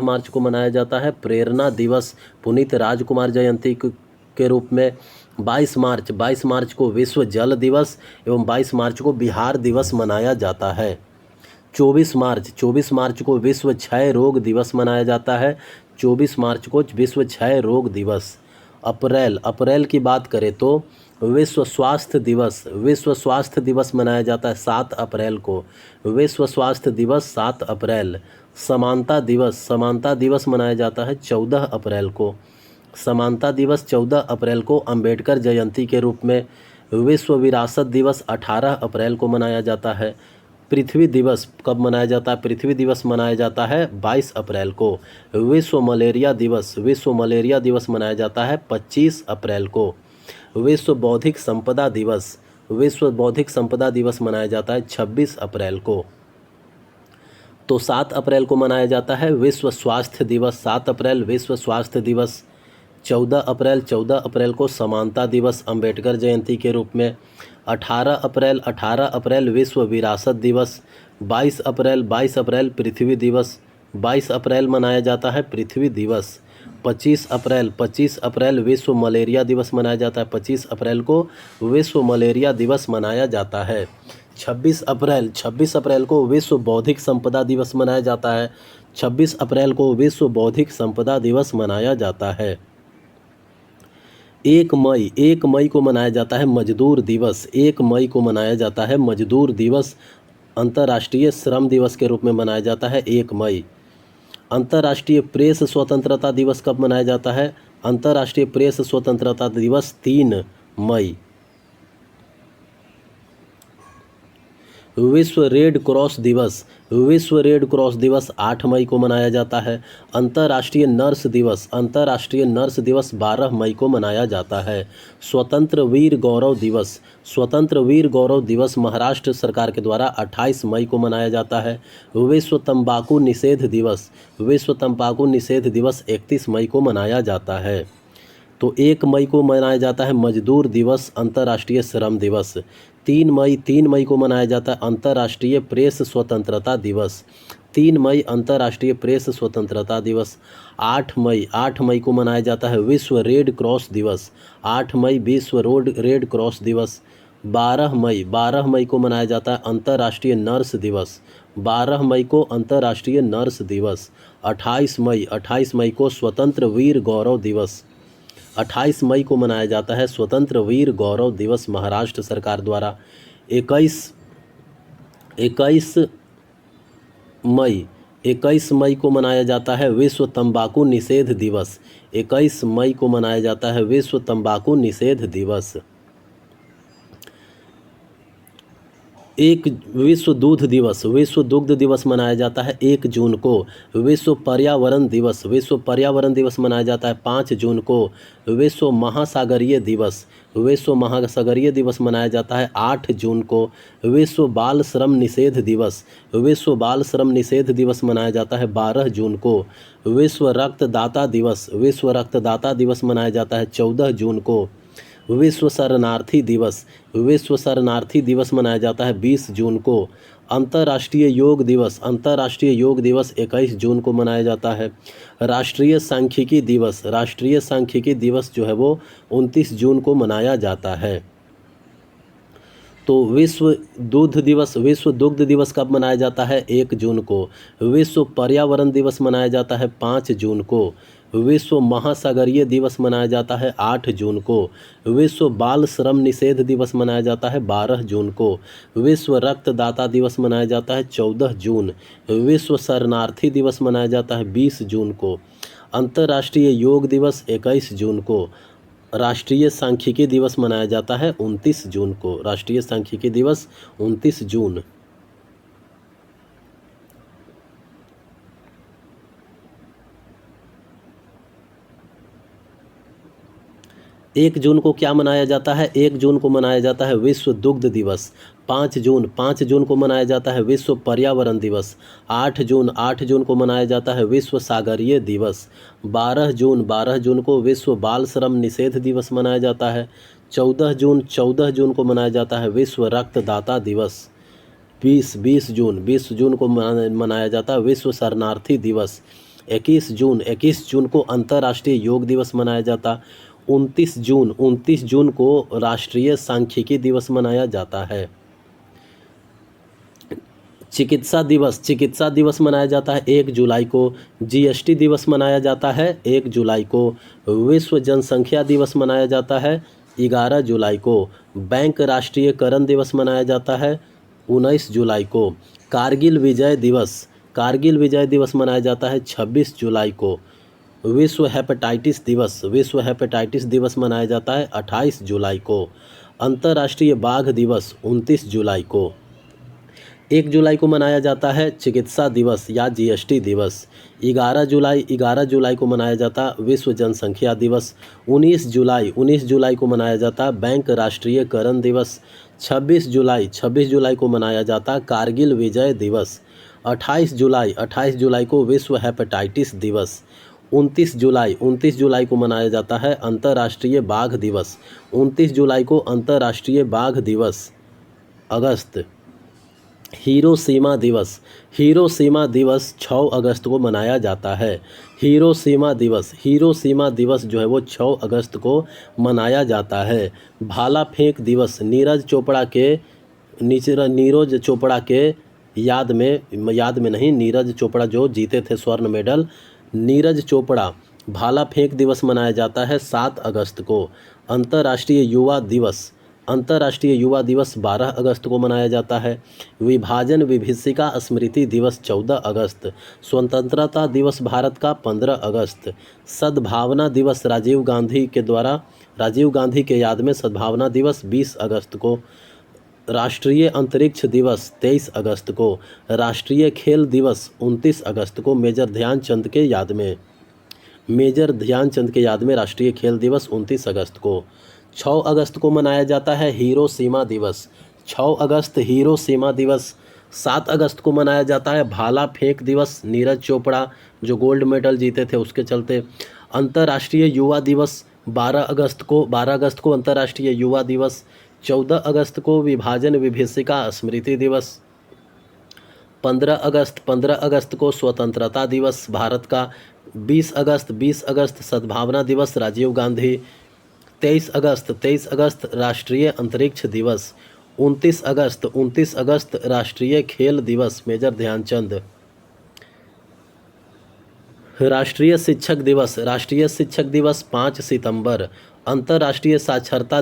मार्च को मनाया जाता है प्रेरणा दिवस पुनीत राजकुमार जयंती के रूप में। 22 मार्च को विश्व जल दिवस एवं 22 मार्च को बिहार दिवस मनाया जाता है। 24 मार्च को विश्व क्षय रोग दिवस मनाया जाता है। 24 मार्च को विश्व क्षय रोग दिवस। अप्रैल की बात करें तो विश्व स्वास्थ्य दिवस मनाया जाता है 7 अप्रैल को। विश्व स्वास्थ्य दिवस 7 अप्रैल। समानता दिवस मनाया जाता है 14 अप्रैल को। समानता दिवस 14 अप्रैल को अंबेडकर जयंती के रूप में। विश्व विरासत दिवस 18 अप्रैल को मनाया जाता है। पृथ्वी दिवस कब मनाया जाता है? पृथ्वी दिवस मनाया जाता है 22 अप्रैल को। विश्व मलेरिया दिवस मनाया जाता है 25 अप्रैल को। विश्व बौद्धिक संपदा दिवस मनाया जाता है 26 अप्रैल को। तो 7 अप्रैल को मनाया जाता है विश्व स्वास्थ्य दिवस। 7 अप्रैल विश्व स्वास्थ्य दिवस। 14 अप्रैल को समानता दिवस अंबेडकर जयंती के रूप में। 18 अप्रैल विश्व विरासत दिवस। 22 अप्रैल पृथ्वी दिवस। 22 अप्रैल मनाया जाता है पृथ्वी दिवस। 25 अप्रैल विश्व मलेरिया दिवस मनाया जाता है। 25 अप्रैल को विश्व मलेरिया दिवस मनाया जाता है। 26 अप्रैल को विश्व बौद्धिक संपदा दिवस मनाया जाता है। 26 अप्रैल को विश्व बौद्धिक संपदा दिवस मनाया जाता है। 1 मई को मनाया जाता है मजदूर दिवस। 1 मई को मनाया जाता है मजदूर दिवस। अंतर्राष्ट्रीय श्रम दिवस के रूप में मनाया जाता है 1 मई। अंतर्राष्ट्रीय प्रेस स्वतंत्रता दिवस कब मनाया जाता है? अंतर्राष्ट्रीय प्रेस स्वतंत्रता दिवस 3 मई। विश्व रेड क्रॉस दिवस 8 मई को मनाया जाता है। अंतर्राष्ट्रीय नर्स दिवस 12 मई को मनाया जाता है। स्वतंत्र वीर गौरव दिवस महाराष्ट्र सरकार के द्वारा 28 मई को मनाया जाता है। विश्व तंबाकू निषेध दिवस 31 मई को मनाया जाता है। तो 1 मई को मनाया जाता है मजदूर दिवस, अंतर्राष्ट्रीय श्रम दिवस। 3 मई को मनाया जाता है अंतर्राष्ट्रीय प्रेस स्वतंत्रता दिवस। 3 मई अंतर्राष्ट्रीय प्रेस स्वतंत्रता दिवस। 8 मई को मनाया जाता है विश्व रेड क्रॉस दिवस। 8 मई विश्व रेड क्रॉस दिवस। 12 मई को मनाया जाता है अंतर्राष्ट्रीय नर्स दिवस। 12 मई को अंतर्राष्ट्रीय नर्स दिवस। 28 मई को स्वतंत्र वीर गौरव दिवस। 28 मई को मनाया जाता है स्वतंत्र वीर गौरव दिवस महाराष्ट्र सरकार द्वारा। 21 मई को मनाया जाता है विश्व तंबाकू निषेध दिवस। 21 मई को मनाया जाता है विश्व तंबाकू निषेध दिवस। एक विश्व दूध दिवस, विश्व दुग्ध दिवस मनाया जाता है 1 जून को। विश्व पर्यावरण दिवस, विश्व पर्यावरण दिवस मनाया जाता है 5 जून को। विश्व महासागरीय दिवस, विश्व महासागरीय दिवस मनाया जाता है 8 जून को। विश्व बाल श्रम निषेध दिवस, विश्व बाल श्रम निषेध दिवस मनाया जाता है 12 जून को। विश्व रक्तदाता दिवस, विश्व रक्तदाता दिवस मनाया जाता है 14 जून को। विश्व शरणार्थी दिवस, विश्व शरणार्थी दिवस मनाया जाता है 20 जून को। अंतर्राष्ट्रीय योग दिवस, अंतर्राष्ट्रीय योग दिवस 21 जून को मनाया जाता है। राष्ट्रीय सांख्यिकी दिवस, राष्ट्रीय सांख्यिकी दिवस जो है वो 29 जून को मनाया जाता है। तो विश्व दूध दिवस, विश्व दुग्ध दिवस कब मनाया जाता है 1 जून को। विश्व पर्यावरण दिवस मनाया जाता है 5 जून को। विश्व महासागरीय दिवस मनाया जाता है 8 जून को। विश्व बाल श्रम निषेध दिवस मनाया जाता है 12 जून को। विश्व रक्तदाता दिवस मनाया जाता है 14 जून। विश्व शरणार्थी दिवस मनाया जाता है 20 जून को। अंतर्राष्ट्रीय योग दिवस 21 जून को। राष्ट्रीय सांख्यिकी दिवस मनाया जाता है 29 जून को। राष्ट्रीय सांख्यिकी दिवस 29 जून। 1 जून को क्या मनाया जाता है, 1 जून को मनाया जाता है विश्व दुग्ध दिवस। 5 जून को मनाया जाता है विश्व पर्यावरण दिवस। 8 जून को मनाया जाता है विश्व सागरीय दिवस। 12 जून को विश्व बाल श्रम निषेध दिवस मनाया जाता है। 14 जून को मनाया जाता है विश्व रक्तदाता दिवस। 20 जून को मनाया जाता है विश्व शरणार्थी दिवस। 21 जून को अंतर्राष्ट्रीय योग दिवस मनाया जाता। 29 जून को राष्ट्रीय सांख्यिकी दिवस मनाया जाता है। चिकित्सा दिवस मनाया जाता है 1 जुलाई को। जीएसटी दिवस मनाया जाता है 1 जुलाई को। विश्व जनसंख्या दिवस मनाया जाता है 11 जुलाई को। बैंक राष्ट्रीयकरण दिवस मनाया जाता है 19 जुलाई को। कारगिल विजय दिवस मनाया जाता है 26 जुलाई को। विश्व हेपेटाइटिस दिवस मनाया जाता है 28 जुलाई को। अंतर्राष्ट्रीय बाघ दिवस 29 जुलाई को। 1 जुलाई को मनाया जाता है चिकित्सा दिवस या जीएसटी दिवस। 11 जुलाई को मनाया जाता विश्व जनसंख्या दिवस। 19 जुलाई को मनाया जाता बैंक राष्ट्रीयकरण दिवस। 26 जुलाई को मनाया जाता कारगिल विजय दिवस। 28 जुलाई को विश्व हेपेटाइटिस दिवस। 29 जुलाई को मनाया जाता है अंतर्राष्ट्रीय बाघ दिवस। 29 जुलाई को अंतर्राष्ट्रीय बाघ दिवस। अगस्त हीरोशिमा दिवस 6 अगस्त को मनाया जाता है। हीरोशिमा दिवस जो है वो 6 अगस्त को मनाया जाता है। भाला फेंक दिवस नीरज चोपड़ा के याद में नहीं, नीरज चोपड़ा जो जीते थे स्वर्ण मेडल, नीरज चोपड़ा भाला फेंक दिवस मनाया जाता है 7 अगस्त को। अंतर्राष्ट्रीय युवा दिवस 12 अगस्त को मनाया जाता है। विभाजन विभीषिका स्मृति दिवस 14 अगस्त। स्वतंत्रता दिवस भारत का 15 अगस्त। सद्भावना दिवस राजीव गांधी के याद में सद्भावना दिवस 20 अगस्त को। राष्ट्रीय अंतरिक्ष दिवस 23 अगस्त को। राष्ट्रीय खेल दिवस 29 अगस्त को मेजर ध्यानचंद के याद में राष्ट्रीय खेल दिवस 29 अगस्त को। 6 अगस्त को मनाया जाता है हीरोशिमा दिवस। 6 अगस्त हीरोशिमा दिवस। 7 अगस्त को मनाया जाता है भाला फेंक दिवस, नीरज चोपड़ा जो गोल्ड मेडल जीते थे उसके चलते। अंतर्राष्ट्रीय युवा दिवस 12 अगस्त को अंतर्राष्ट्रीय युवा दिवस। 14 अगस्त को विभाजन विभीषिका स्मृति दिवस। 15 अगस्त को स्वतंत्रता दिवस भारत का। 20 अगस्त सद्भावना दिवस राजीव गांधी। 23 अगस्त राष्ट्रीय अंतरिक्ष दिवस। 29 अगस्त राष्ट्रीय खेल दिवस मेजर ध्यानचंद। राष्ट्रीय शिक्षक दिवस 5 सितंबर। अंतर्राष्ट्रीय साक्षरता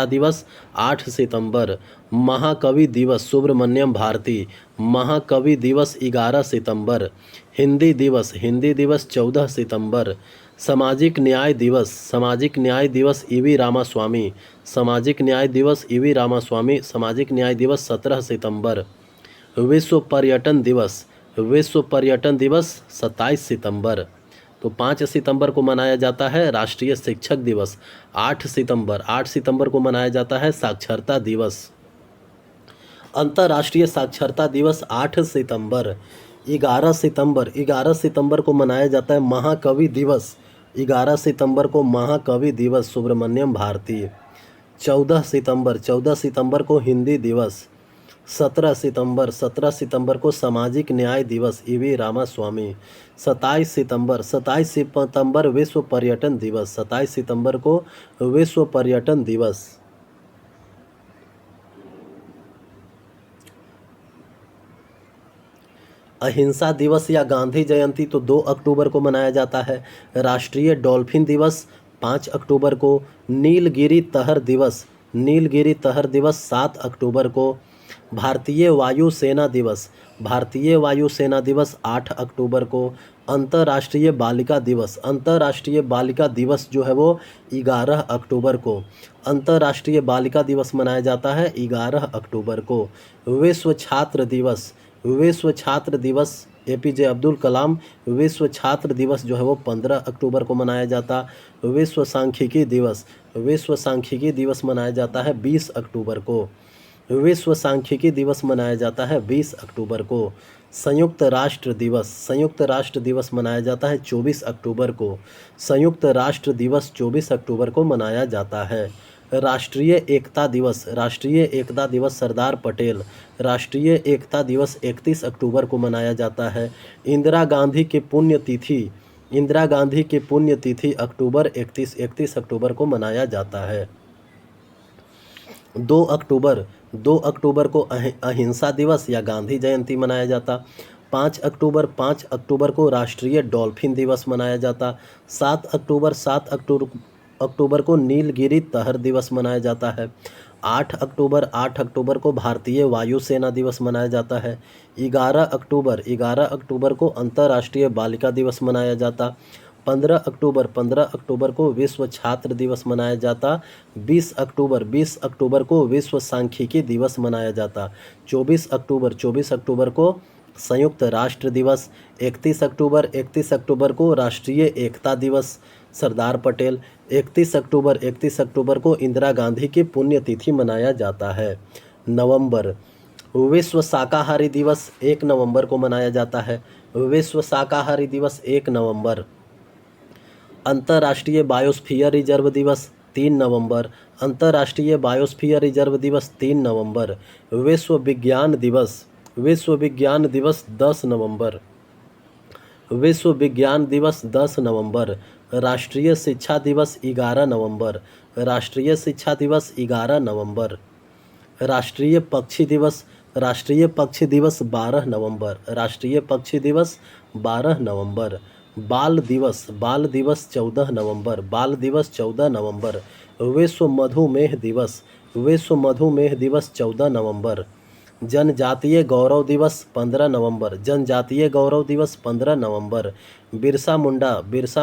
दिवस 8 सितंबर। महाकवि दिवस सुब्रमण्यम भारती। महाकवि दिवस 11 सितंबर। हिंदी दिवस 14 सितंबर। सामाजिक न्याय दिवस ईवी रामास्वामी। सामाजिक न्याय दिवस 17 सितंबर। विश्व पर्यटन दिवस 27 सितंबर। तो 5 सितंबर को मनाया जाता है राष्ट्रीय शिक्षक दिवस। 8 सितंबर को मनाया जाता है साक्षरता दिवस। अंतर्राष्ट्रीय साक्षरता दिवस 8 सितंबर। 11 सितंबर को मनाया जाता है महाकवि दिवस। 11 सितंबर को महाकवि दिवस सुब्रमण्यम भारती। 14 सितंबर को हिंदी दिवस। 17 सितंबर को सामाजिक न्याय दिवस ईवी रामास्वामी। 27 सितंबर विश्व पर्यटन दिवस। 27 सितंबर को विश्व पर्यटन दिवस। अहिंसा दिवस या गांधी जयंती तो 2 अक्टूबर को मनाया जाता है। राष्ट्रीय डॉल्फिन दिवस 5 अक्टूबर को। नीलगिरी तहर दिवस 7 अक्टूबर को। भारतीय वायुसेना दिवस 8 अक्टूबर को। अंतर्राष्ट्रीय बालिका दिवस जो है वो 11 अक्टूबर को। अंतर्राष्ट्रीय बालिका दिवस मनाया जाता है 11 अक्टूबर को। विश्व छात्र दिवस एपीजे अब्दुल कलाम विश्व छात्र दिवस जो है वो 15 अक्टूबर को मनाया जाता। विश्व सांख्यिकी दिवस मनाया जाता है 20 अक्टूबर को। विश्व सांख्यिकी दिवस मनाया जाता है 20 अक्टूबर को। संयुक्त राष्ट्र दिवस मनाया जाता है 24 अक्टूबर को। संयुक्त राष्ट्र दिवस 24 अक्टूबर को मनाया जाता है। राष्ट्रीय एकता दिवस सरदार पटेल। राष्ट्रीय एकता दिवस 31 अक्टूबर को मनाया जाता है। इंदिरा गांधी की पुण्यतिथि अक्टूबर 31 अक्टूबर को मनाया जाता है। 2 अक्टूबर को अहिंसा दिवस या गांधी जयंती मनाया जाता। 5 अक्टूबर को राष्ट्रीय डॉल्फिन दिवस मनाया जाता। 7 अक्टूबर को नीलगिरी तहर दिवस मनाया जाता है। 8 अक्टूबर को भारतीय वायुसेना दिवस मनाया जाता है। 11 अक्टूबर को अंतर्राष्ट्रीय बालिका दिवस मनाया जाता। 15 अक्टूबर को विश्व छात्र दिवस मनाया जाता। 20 अक्टूबर को विश्व सांख्यिकी दिवस मनाया जाता। 24 अक्टूबर को संयुक्त राष्ट्र दिवस। 31 अक्टूबर को राष्ट्रीय एकता दिवस सरदार पटेल। 31 अक्टूबर को इंदिरा गांधी की पुण्यतिथि मनाया जाता है। नवंबर विश्व शाकाहारी दिवस 1 नवंबर को मनाया जाता है। विश्व शाकाहारी दिवस 1 नवंबर। अंतर्राष्ट्रीय बायोस्फीयर रिजर्व दिवस 3 नवंबर। अंतर्राष्ट्रीय बायोस्फीयर रिजर्व दिवस 3 नवंबर। विश्व विज्ञान दिवस 10 नवंबर। विश्व विज्ञान दिवस 10 नवंबर। राष्ट्रीय शिक्षा दिवस 11 नवंबर। राष्ट्रीय शिक्षा दिवस 11 नवंबर। राष्ट्रीय पक्षी दिवस 12 नवंबर। राष्ट्रीय पक्षी दिवस 12 नवंबर। बाल दिवस 14 नवंबर। बाल दिवस 14 नवंबर। विश्व मधुमेह दिवस 14 नवंबर। जनजातीय गौरव दिवस 15 नवंबर। जनजातीय गौरव दिवस 15 नवंबर। बिरसा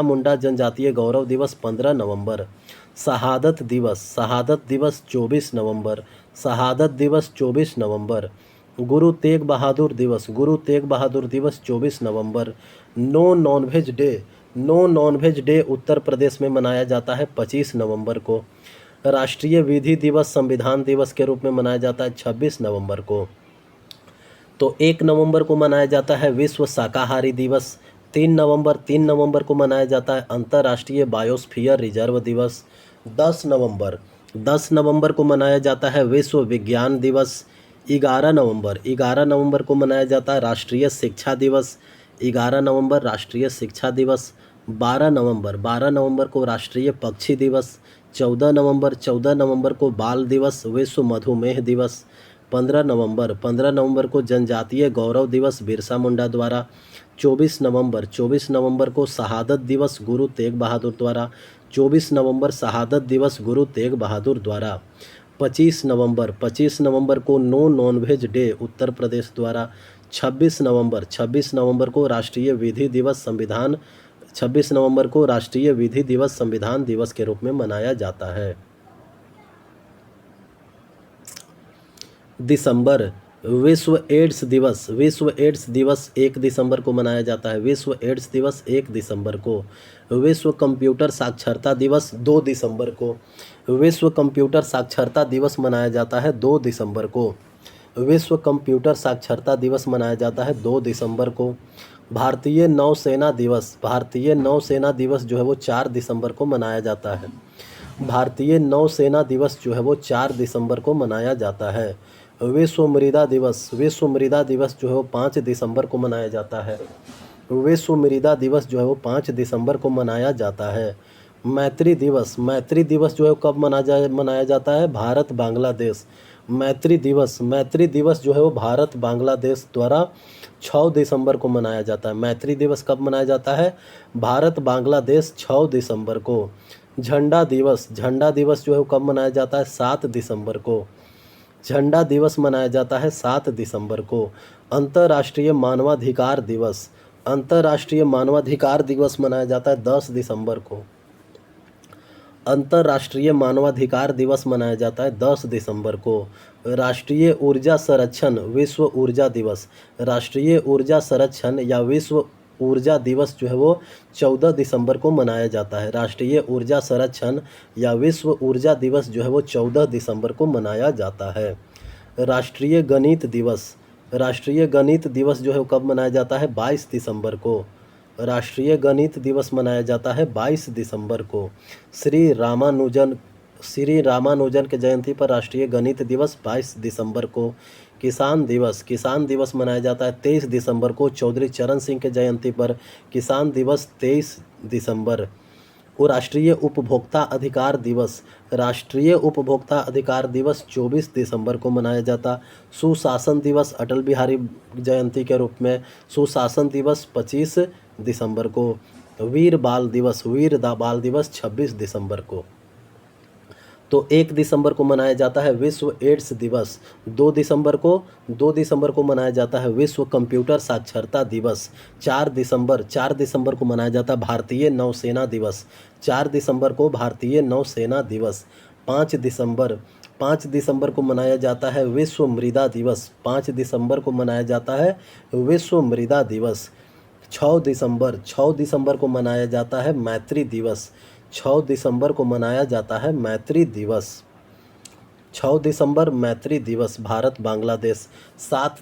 मुंडा जनजातीय गौरव दिवस 15 नवंबर। शहादत दिवस 24 नवंबर। शहादत दिवस 24 नवंबर। गुरु तेग बहादुर दिवस 24 नवंबर। No nonveg day Uttar Pradesh में मनाया जाता है 25 नवंबर को। राष्ट्रीय विधि दिवस संविधान दिवस के रूप में मनाया जाता है 26 नवंबर को। तो 1 नवंबर को मनाया जाता है विश्व शाकाहारी दिवस। 3 नवंबर को मनाया जाता है अंतर्राष्ट्रीय बायोस्फीयर रिजर्व दिवस। 10 नवंबर को मनाया जाता है विश्व विज्ञान दिवस। 11 नवंबर को मनाया जाता है राष्ट्रीय शिक्षा दिवस। 11 नवंबर राष्ट्रीय शिक्षा दिवस। 12 नवंबर को राष्ट्रीय पक्षी दिवस। 14 नवंबर को बाल दिवस विश्व मधुमेह दिवस। 15 नवंबर को जनजातीय गौरव दिवस बिरसा मुंडा द्वारा। 24 नवंबर को शहादत दिवस गुरु तेग बहादुर द्वारा। 24 नवंबर शहादत दिवस गुरु तेग बहादुर द्वारा। 25 नवंबर को no nonveg day Uttar Pradesh द्वारा। 26 नवंबर को राष्ट्रीय विधि दिवस संविधान 26 नवंबर को राष्ट्रीय विधि दिवस संविधान दिवस के रूप में मनाया जाता है। दिसंबर विश्व एड्स दिवस 1 दिसंबर को मनाया जाता है। विश्व एड्स दिवस 1 दिसंबर को। विश्व कंप्यूटर साक्षरता दिवस 2 दिसंबर को। विश्व कंप्यूटर साक्षरता दिवस मनाया जाता है 2 दिसंबर को। विश्व कंप्यूटर साक्षरता दिवस मनाया जाता है 2 दिसंबर को। भारतीय नौसेना दिवस जो है वो 4 दिसंबर को मनाया जाता है। भारतीय नौसेना दिवस जो है वो 4 दिसंबर को मनाया जाता है। विश्व मृदा दिवस जो है वो 5 दिसंबर को मनाया जाता है। विश्व मृदा दिवस जो है वो 5 दिसंबर को मनाया जाता है। मैत्री दिवस जो है कब मनाया जाता है? भारत बांग्लादेश। मैत्री दिवस जो है वो भारत बांग्लादेश द्वारा 6 दिसंबर को मनाया जाता है। मैत्री दिवस कब मनाया जाता है? भारत बांग्लादेश 6 दिसंबर को। झंडा दिवस जो है वो कब मनाया जाता है? 7 दिसंबर को। झंडा दिवस मनाया जाता है 7 दिसंबर को। अंतर्राष्ट्रीय मानवाधिकार दिवस मनाया जाता है 10 दिसंबर को। अंतर्राष्ट्रीय मानवाधिकार दिवस मनाया जाता है 10 दिसंबर को। राष्ट्रीय ऊर्जा संरक्षण विश्व ऊर्जा दिवस राष्ट्रीय ऊर्जा संरक्षण या विश्व ऊर्जा दिवस जो है वो 14 दिसंबर को मनाया जाता है। राष्ट्रीय ऊर्जा संरक्षण या विश्व ऊर्जा दिवस जो है वो 14 दिसंबर को मनाया जाता है। राष्ट्रीय गणित दिवस जो है वो कब मनाया जाता है? 22 दिसंबर को। राष्ट्रीय गणित दिवस मनाया जाता है 22 दिसंबर को। श्री रामानुजन के जयंती पर राष्ट्रीय गणित दिवस 22 दिसंबर को। किसान दिवस मनाया जाता है 23 दिसंबर को। चौधरी चरण सिंह के जयंती पर किसान दिवस 23 दिसंबर। और राष्ट्रीय उपभोक्ता अधिकार दिवस 24 दिसंबर को मनाया जाता। सुशासन दिवस अटल बिहारी जयंती के रूप में सुशासन दिवस 25 दिसंबर को। वीर बाल दिवस 26 दिसंबर को। तो 1 दिसंबर को मनाया जाता है विश्व एड्स दिवस। 2 दिसंबर को मनाया जाता है विश्व कंप्यूटर साक्षरता दिवस। 4 दिसंबर को मनाया जाता है भारतीय नौसेना दिवस। 4 दिसंबर को भारतीय नौसेना दिवस। 5 दिसंबर को मनाया जाता है विश्व मृदा दिवस। 5 दिसंबर को मनाया जाता है विश्व मृदा दिवस। 6 दिसंबर को मनाया जाता है मैत्री दिवस। 6 दिसंबर को मनाया जाता है मैत्री दिवस। 6 दिसंबर मैत्री दिवस भारत बांग्लादेश। 7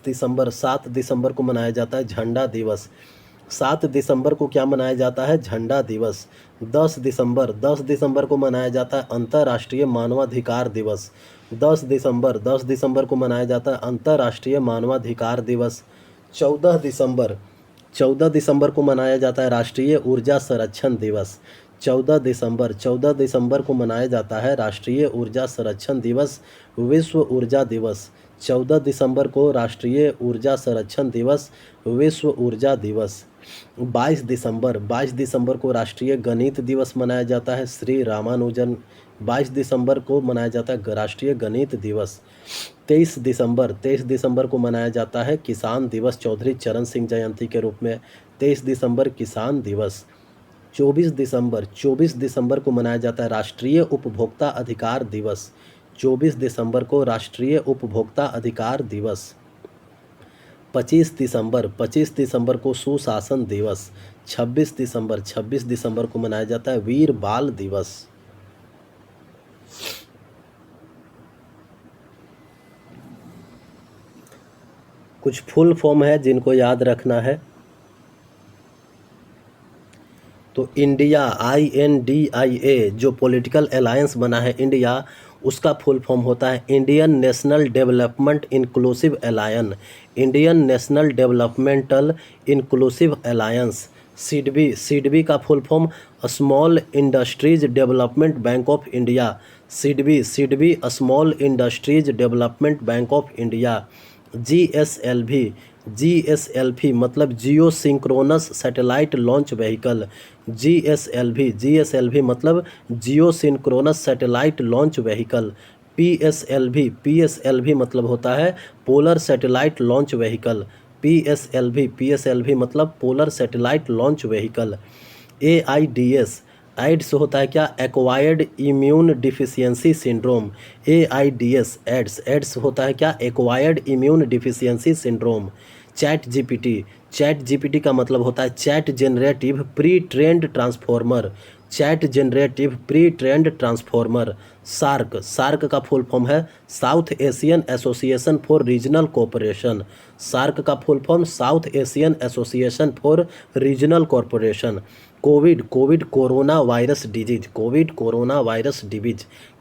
दिसंबर को मनाया जाता है झंडा दिवस। 7 दिसंबर को क्या मनाया जाता है? झंडा दिवस। 10 दिसंबर को मनाया जाता है अंतर्राष्ट्रीय मानवाधिकार दिवस। 10 दिसंबर को मनाया जाता है अंतर्राष्ट्रीय मानवाधिकार दिवस। 14 दिसंबर को मनाया जाता है राष्ट्रीय ऊर्जा संरक्षण दिवस। 14 दिसंबर को मनाया जाता है राष्ट्रीय ऊर्जा संरक्षण दिवस विश्व ऊर्जा दिवस। 14 दिसंबर को राष्ट्रीय ऊर्जा संरक्षण दिवस विश्व ऊर्जा दिवस। 22 दिसंबर को राष्ट्रीय गणित दिवस मनाया जाता है श्री रामानुजन 22 दिसंबर को मनाया जाता है राष्ट्रीय गणित दिवस। 23 दिसंबर को मनाया जाता है किसान दिवस चौधरी चरण सिंह जयंती के रूप में। 23 दिसंबर किसान दिवस। 24 दिसंबर को मनाया जाता है राष्ट्रीय उपभोक्ता अधिकार दिवस। 24 दिसंबर को राष्ट्रीय उपभोक्ता अधिकार दिवस। 25 दिसंबर को सुशासन दिवस। 26 दिसंबर को मनाया जाता है वीर बाल दिवस। कुछ फुल फॉर्म है जिनको याद रखना है। तो इंडिया INDIA जो पॉलिटिकल अलायंस बना है इंडिया, उसका फुल फॉर्म होता है Indian national development inclusive alliance, Indian national developmental inclusive alliance. SIDBI का full form small industries development bank of India, SIDBI small industries development bank of India. GSLV मतलब geo synchronous satellite launch vehicle, GSLV मतलब geo synchronous satellite launch vehicle. PSLV मतलब होता है polar satellite launch vehicle, PSLV मतलब polar satellite launch vehicle. Ads होता है क्या, acquired immune deficiency syndrome, ads होता है क्या, acquired immune deficiency syndrome. Chat GPT का मतलब होता है chat generative pre trend transformer, chat generative pre trend transformer. SAARC का फुल फॉर्म है south Asian association for regional cooperation, SAARC का full form south Asian association for regional corporation. Covid corona virus disease.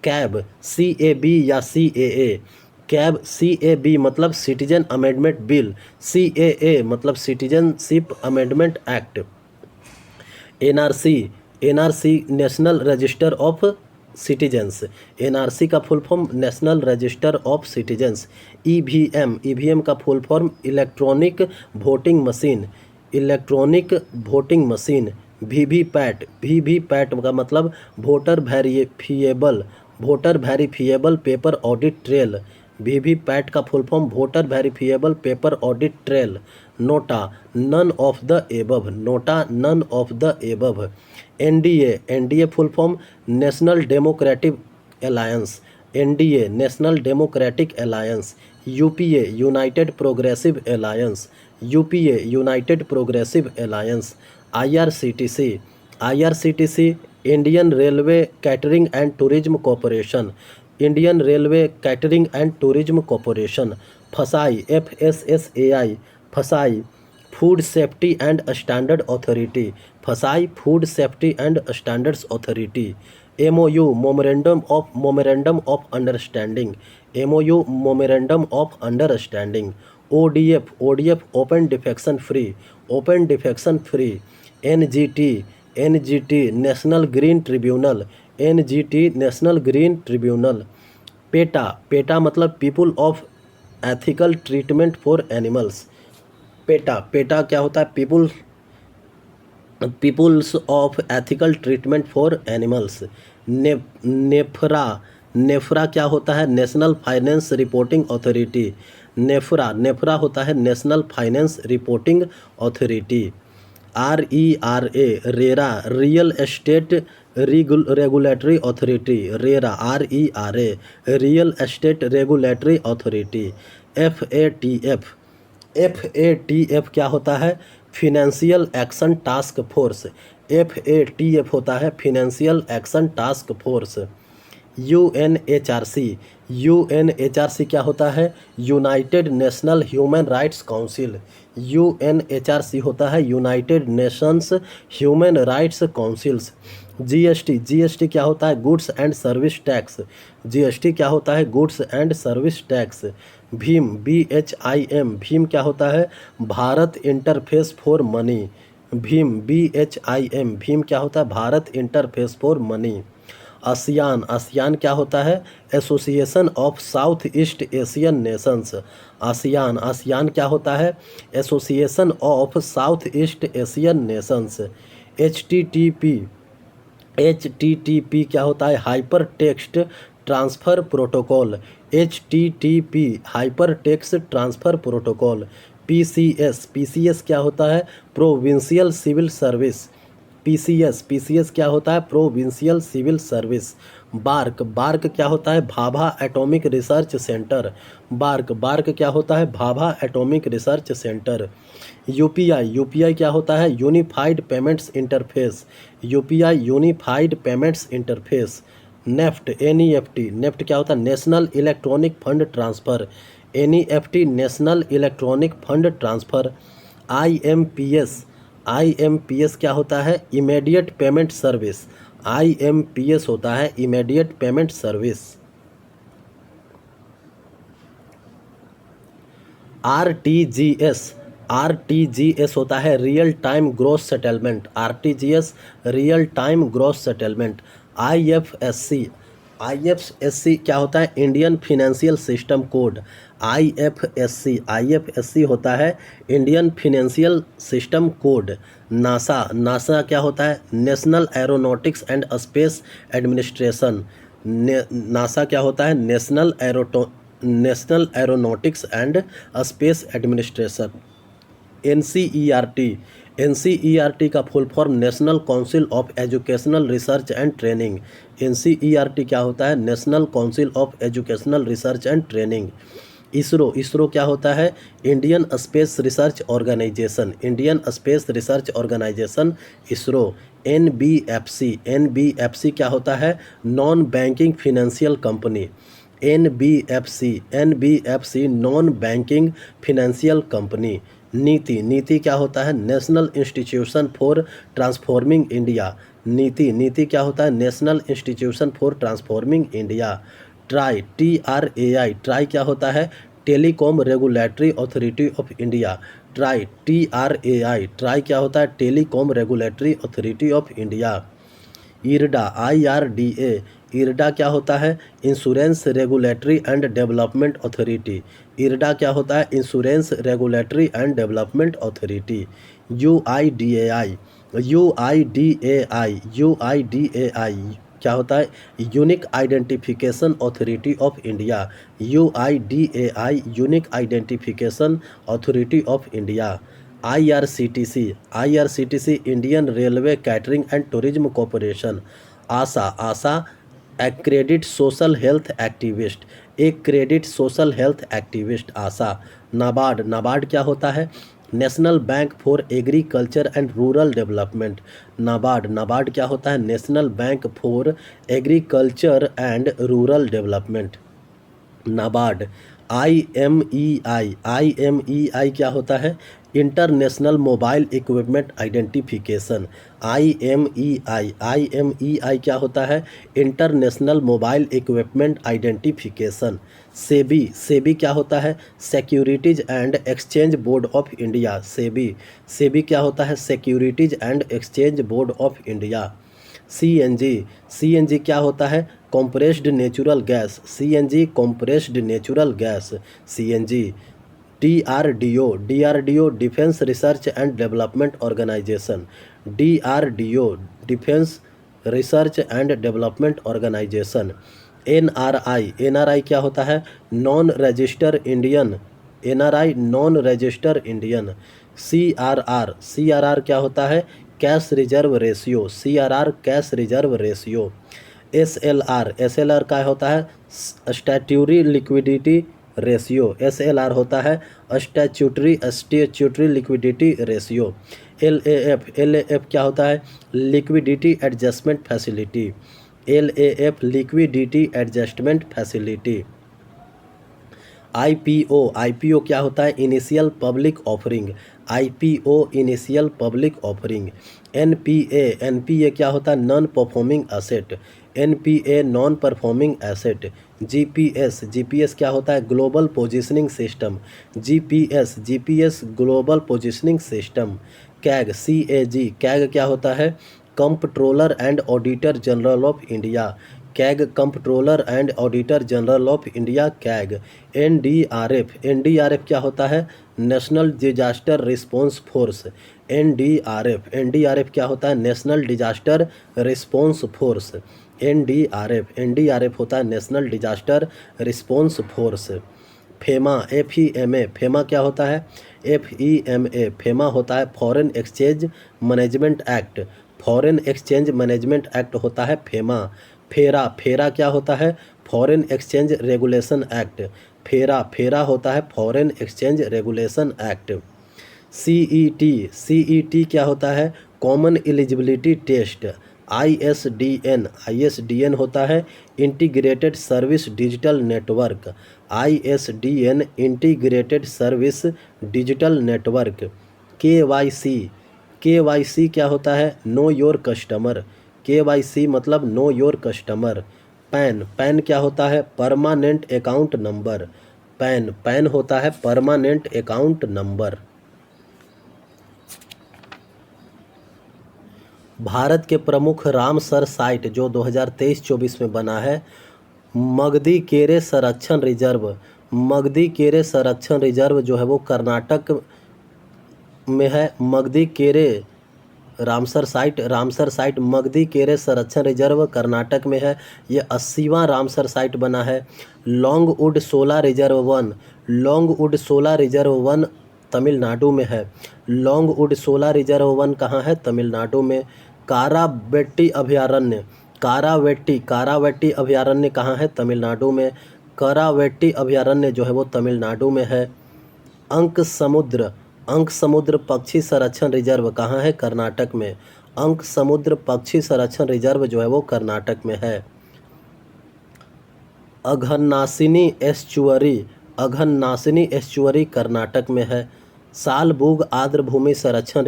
Cab CAB या CAA, cab CAB मतलब citizen amendment bill, CAA मतलब citizenship amendment act. NRC national register of citizens, NRC का full form national register of citizens. EVM का full form electronic voting machine. VVPAT का मतलब voter verifiable paper audit trail, VVPAT का full form voter verifiable paper audit trail. NOTA none of the above. NDA full form national democratic alliance, NDA national democratic alliance. UPA united progressive alliance. IRCTC Indian railway catering and tourism corporation, Indian railway catering and tourism corporation. FSSAI FSSAI, FSSAI food safety and standard authority, FSSAI food safety and standards authority. MOU memorandum of understanding, MOU memorandum of understanding. ODF open defection free. NGT national green tribunal. PETA मतलब people of ethical treatment for animals, PETA क्या होता है, peoples of ethical treatment for animals. NFRA क्या होता है, national finance reporting authority, NFRA होता है national finance reporting authority. RERA real estate regulatory authority, RERA real estate regulatory authority. FATF क्या होता है, financial action task force, FATF होता है financial action task force. UNHRC क्या होता है, United national human rights council, UNHRC होता है United Nations human rights councils. GST क्या होता है, goods and service tax, GST क्या होता है, goods and service tax. Bhim क्या होता है, Bharat interface for money, Bhim क्या होता है, Bharat interface for money. ASEAN क्या होता है, association of south east Asian Nations, ASEAN क्या होता है, association of south east Asian Nations. HTTP क्या होता है, hyper text transfer protocol, HTTP hyper text transfer protocol. PCS क्या होता है, प्रोविंशियल सिविल सर्विस, PCS क्या होता है, प्रोविंशियल सिविल सर्विस। बार्क क्या होता है, Bhabha atomic research centre, BARC क्या होता है, Bhabha atomic research centre. UPI क्या होता है, unified payments interface, UPI unified payments interface. NEFT क्या होता है, national electronic fund transfer, NEFT national electronic fund transfer. IMPS क्या होता है? Immediate payment service. IMPS होता है इमीडिएट पेमेंट सर्विस। RTGS होता है real time gross settlement. RTGS real time gross settlement. IFSC क्या होता है? Indian financial system code. IFSC होता है Indian financial system code. NASA क्या होता है? National aeronautics and space administration. NASA क्या होता है? National aeronautics and space administration. NCERT का full form national council of educational research and training. NCERT क्या होता है? National council of educational research and training. ISRO क्या होता है? Indian space research organisation. Indian space research organisation ISRO. NBFC क्या होता है? Non banking financial company. NBFC non banking financial company. NITI क्या होता है? National institution for transforming India. NITI क्या होता है? National institution for transforming India. TRAI क्या होता है? Telecom regulatory authority of India. TRAI क्या होता है? Telecom regulatory authority of India. IRDA क्या होता है? Insurance regulatory and development authority. IRDA क्या होता है? Insurance regulatory and development authority. UIDAI क्या होता है? Unique identification authority of India. UIDAI unique identification authority of India. IRCTC Indian railway catering and tourism corporation. ASHA accredit social health activist. ASHA. NABARD क्या होता है? National bank for agriculture and rural development. NABARD क्या होता है? National bank for agriculture and rural development. NABARD. IMEI क्या होता है? International mobile equipment identification. IMEI क्या होता है? International mobile equipment identification. SEBI क्या होता है? Securities and exchange board of India. SEBI क्या होता है? Securities and exchange board of India. CNG क्या होता है? Compressed natural gas. CNG compressed natural gas. CNG। DRDO defence research and development organisation. DRDO defence research and development organisation. NRI क्या होता है? Non register Indian. NRI non register Indian. CRR क्या होता है? Cash reserve ratio. CRR cash reserve ratio. SLR क्या होता है? Statutory liquidity ratio. SLR होता है स्टैट्यूटरी लिक्विडिटी रेशियो। LAF क्या होता है? Liquidity adjustment facility. LAF liquidity adjustment facility. IPO क्या होता है? Initial public offering. IPO initial public offering. NPA क्या होता है? Non performing asset. NPA non performing asset. GPS क्या होता है? Global positioning system. GPS global positioning system. CAG क्या होता है? Comptroller and auditor general of India. Comptroller and auditor general of India. NDRF क्या होता है? National disaster response force. NDRF क्या होता है? National disaster response force. NDRF होता है national disaster response force. FEMA क्या होता है? फेमा होता है foreign exchange management act. Foreign exchange management act होता है फेमा। फेरा क्या होता है? Foreign exchange regulation act. फेरा होता है foreign exchange regulation act. CET क्या होता है? Common eligibility test. ISDN होता है integrated service digital network. Integrated service digital network. KYC KYC क्या होता है? Know your customer. KYC मतलब नो योर कस्टमर। पैन क्या होता है? Permanent account number. पैन होता है परमानेंट अकाउंट नंबर। भारत के प्रमुख रामसर साइट जो 2023-24 में बना है, मगधी केरे संरक्षण रिजर्व। मगधी केरे संरक्षण रिजर्व जो है वो कर्नाटक में है। मगधी केरे रामसर साइट मगधी केरे संरक्षण रिजर्व कर्नाटक में है। ये 80वां रामसर साइट बना है। Longwood solar reserve one Tamil Nadu में है। लॉन्गवुड सोलर रिजर्व वन कहाँ है? तमिलनाडु में। कारावेट्टी अभयारण्य कहाँ है? तमिलनाडु में। कारावेट्टी अभयारण्य जो है वो तमिलनाडु में है। अंक समुद्र पक्षी संरक्षण रिजर्व कहाँ है? कर्नाटक में। अंक समुद्र पक्षी संरक्षण रिजर्व जो है वो कर्नाटक में है। अघनासिनी एस्चुअरी कर्नाटक में है। सालबुग आर्द्रभूमि संरक्षण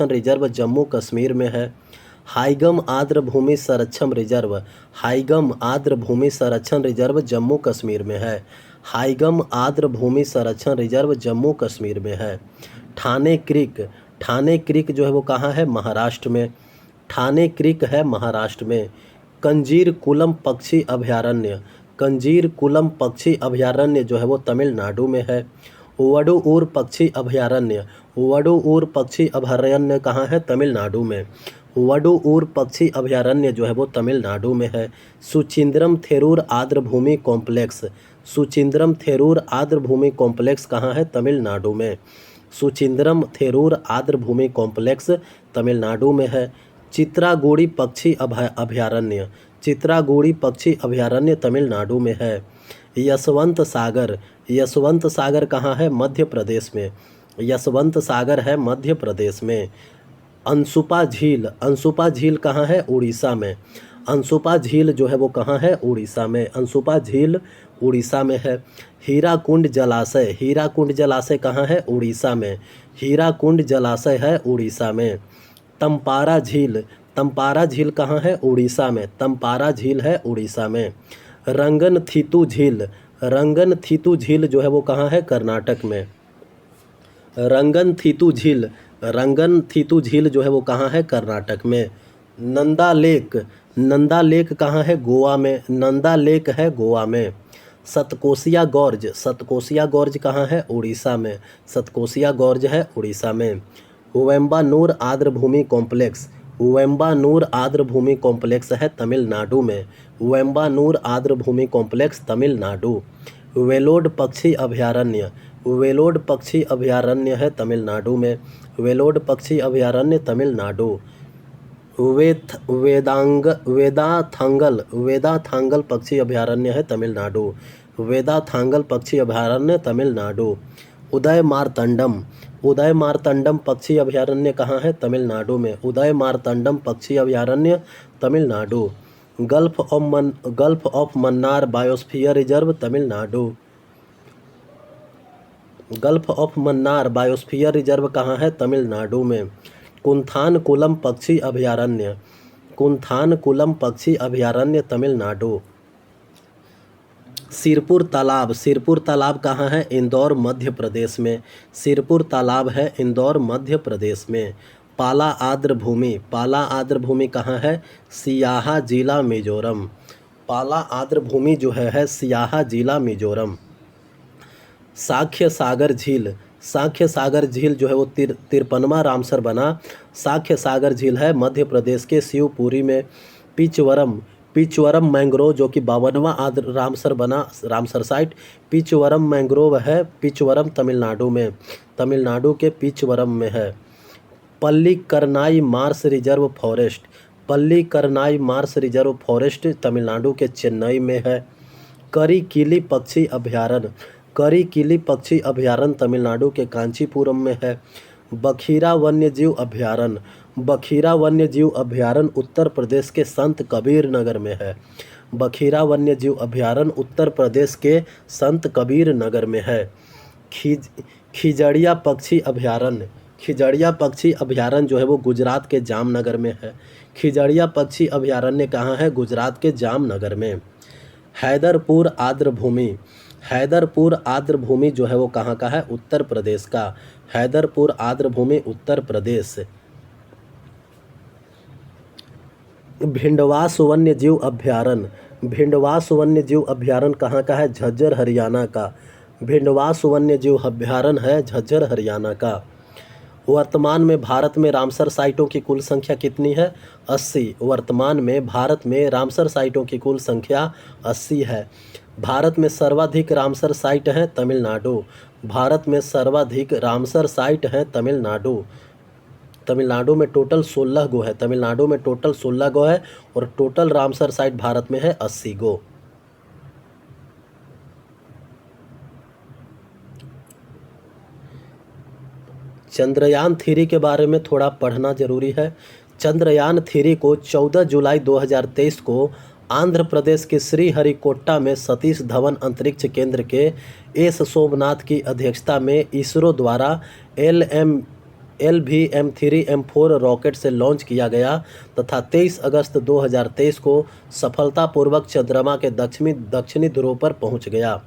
रिजर्व जम्मू कश्मीर में है। हाइगम आर्द्रभूमि संरक्षण रिजर्व जम्मू कश्मीर में है। हाइगम आर्द्रभूमि संरक्षण रिजर्व जम्मू कश्मीर में है। ठाणे क्रीक जो है वो कहाँ है? महाराष्ट्र में। ठाणे क्रीक है महाराष्ट्र में। कंजीर कुलम पक्षी अभयारण्य जो है वो तमिलनाडु में है। वडूर पक्षी अभयारण्य कहाँ है? तमिलनाडु में। वडूर पक्षी अभयारण्य जो है वो तमिलनाडु में है। सुचिंद्रम थेरूर आर्द्रभूमि कॉम्प्लेक्स कहाँ है? तमिलनाडु में। सुचिंद्रम थेरूर आर्द्रभूमि कॉम्प्लेक्स तमिलनाडु में है। चित्रागुड़ी पक्षी अभयारण्य तमिलनाडु में है। यशवंत सागर कहाँ है? मध्य प्रदेश में। यशवंत सागर है मध्य प्रदेश में। अंसुपा झील कहाँ है? उड़ीसा में। अंसुपा झील जो है वो कहाँ है? उड़ीसा में। अंसुपा झील उड़ीसा में है। हीराकुंड जलाशय कहाँ है? उड़ीसा में। हीराकुंड जलाशय है उड़ीसा में। तंपारा झील कहाँ है? उड़ीसा में। तंपारा झील है उड़ीसा में। रंगन थीतू झील जो है वो कहाँ है? कर्नाटक में। रंगन थीतू झील जो है वो कहाँ है? कर्नाटक में। नंदा लेक कहाँ है? गोवा में। नंदा लेक है गोवा में। सतकोसिया गोर्ज कहाँ है? उड़ीसा में। सतकोसिया गोर्ज है उड़ीसा में। वेम्बानूर आर्द्रभूमि कॉम्प्लेक्स है तमिलनाडु में। वेम्बानूर आर्द्रभूमि कॉम्प्लेक्स तमिलनाडु। वेलोड पक्षी अभयारण्य है तमिलनाडु में। वेलोड पक्षी अभयारण्य तमिलनाडु। वेदाथांगल पक्षी अभयारण्य है तमिलनाडु। वेदाथांगल पक्षी अभयारण्य तमिलनाडु। उदय मार्तंडम पक्षी अभयारण्य कहाँ है? तमिलनाडु में। उदय मार्तंडम पक्षी अभयारण्य Tamil Nadu. Gulf of Mannar biosphere reserve Tamil Nadu. Gulf of Mannar biosphere reserve कहाँ है? तमिलनाडु में। कुंथानकुलम पक्षी अभयारण्य तमिलनाडु। सिरपुर तालाब कहाँ है? इंदौर मध्य प्रदेश में। सिरपुर तालाब है इंदौर मध्य प्रदेश में। पाला आर्द्रभूमि कहाँ है? सियाहा जिला मिजोरम। पाला आर्द्रभूमि जो है सियाहा जिला मिजोरम। साख्य सागर झील जो है वो 53वां रामसर बना। साख्य सागर झील है मध्य प्रदेश के शिवपुरी में। पिचवरम मैंग्रोव जो कि 52वां रामसर बना रामसर साइट। पिचवरम मैंग्रोव है पिचवरम तमिलनाडु में। तमिलनाडु के पिचवरम में है। Pallikaranai Marsh reserve forest Tamil Nadu के चेन्नई में है। करिकिली पक्षी अभयारण्य तमिलनाडु के कांचीपुरम में है। बखीरा वन्यजीव अभयारण्य उत्तर प्रदेश के संत कबीर नगर में है। बखीरा वन्यजीव अभयारण्य उत्तर प्रदेश के संत कबीर नगर में है। खिजड़िया पक्षी अभयारण्य, खिजड़िया पक्षी अभयारण्य जो है वो गुजरात के जामनगर में है। खिजड़िया पक्षी अभयारण्य कहाँ है? गुजरात के जामनगर में। हैदरपुर आर्द्रभूमि, हैदरपुर आर्द्रभूमि जो है वो कहाँ का है? उत्तर प्रदेश का। हैदरपुर आर्द्रभूमि उत्तर प्रदेश। भिंडवास वन्यजीव अभयारण्य, भिंडवास वन्यजीव अभयारण्य कहाँ का है? झज्जर हरियाणा का। भिंडवास वन्यजीव अभयारण्य है झज्जर हरियाणा का। वर्तमान में भारत में रामसर साइटों की कुल संख्या कितनी है? 80। वर्तमान में भारत में रामसर साइटों की कुल संख्या 80 है। भारत में सर्वाधिक रामसर साइट हैं तमिलनाडु। भारत में सर्वाधिक रामसर साइट हैं तमिलनाडु। तमिलनाडु में टोटल 16 गो है। तमिलनाडु में टोटल 16 गो है और टोटल रामसर साइट भारत में है 80 गो। चंद्रयान 3 के बारे में थोड़ा पढ़ना जरूरी है। चंद्रयान 3 को 14 जुलाई 2023 को आंध्र प्रदेश के श्रीहरिकोटा में सतीश धवन अंतरिक्ष केंद्र के एस सोमनाथ की अध्यक्षता में इसरो द्वारा LVM-3M4 रॉकेट से लॉन्च किया गया तथा 23 अगस्त 2023 को सफलतापूर्वक चंद्रमा के दक्षिणी ध्रुव पर पहुंच गया।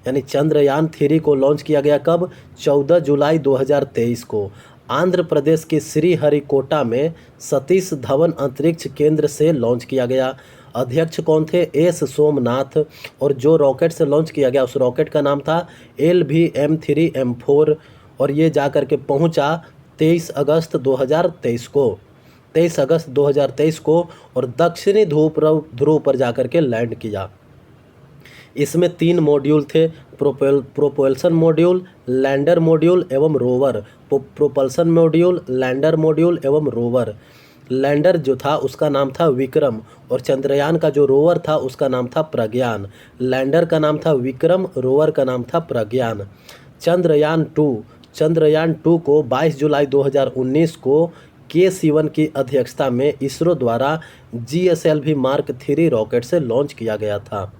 यानी चंद्रयान 3 को लॉन्च किया गया कब? 14 जुलाई 2023 को आंध्र प्रदेश के श्रीहरिकोटा में सतीश धवन अंतरिक्ष केंद्र से लॉन्च किया गया। अध्यक्ष कौन थे? एस सोमनाथ। और जो रॉकेट से लॉन्च किया गया उस रॉकेट का नाम था LVM-3M4 और ये जा कर के पहुंचा 23 अगस्त 2023 को, 23 अगस्त 2023 को और दक्षिणी ध्रुव पर जा कर के लैंड किया। इसमें 3 मॉड्यूल थे, प्रोपल्सन मॉड्यूल, लैंडर मॉड्यूल एवं rover. Propulsion module, lander module एवं रोवर। लैंडर जो था उसका नाम था विक्रम और चंद्रयान का जो रोवर था उसका नाम था प्रज्ञान। लैंडर का नाम था विक्रम, रोवर का नाम था प्रज्ञान। चंद्रयान 2 को 22 जुलाई 2019 को K-7 की अध्यक्षता में इसरो द्वारा GSLV Mark 3 रॉकेट से लॉन्च किया गया था।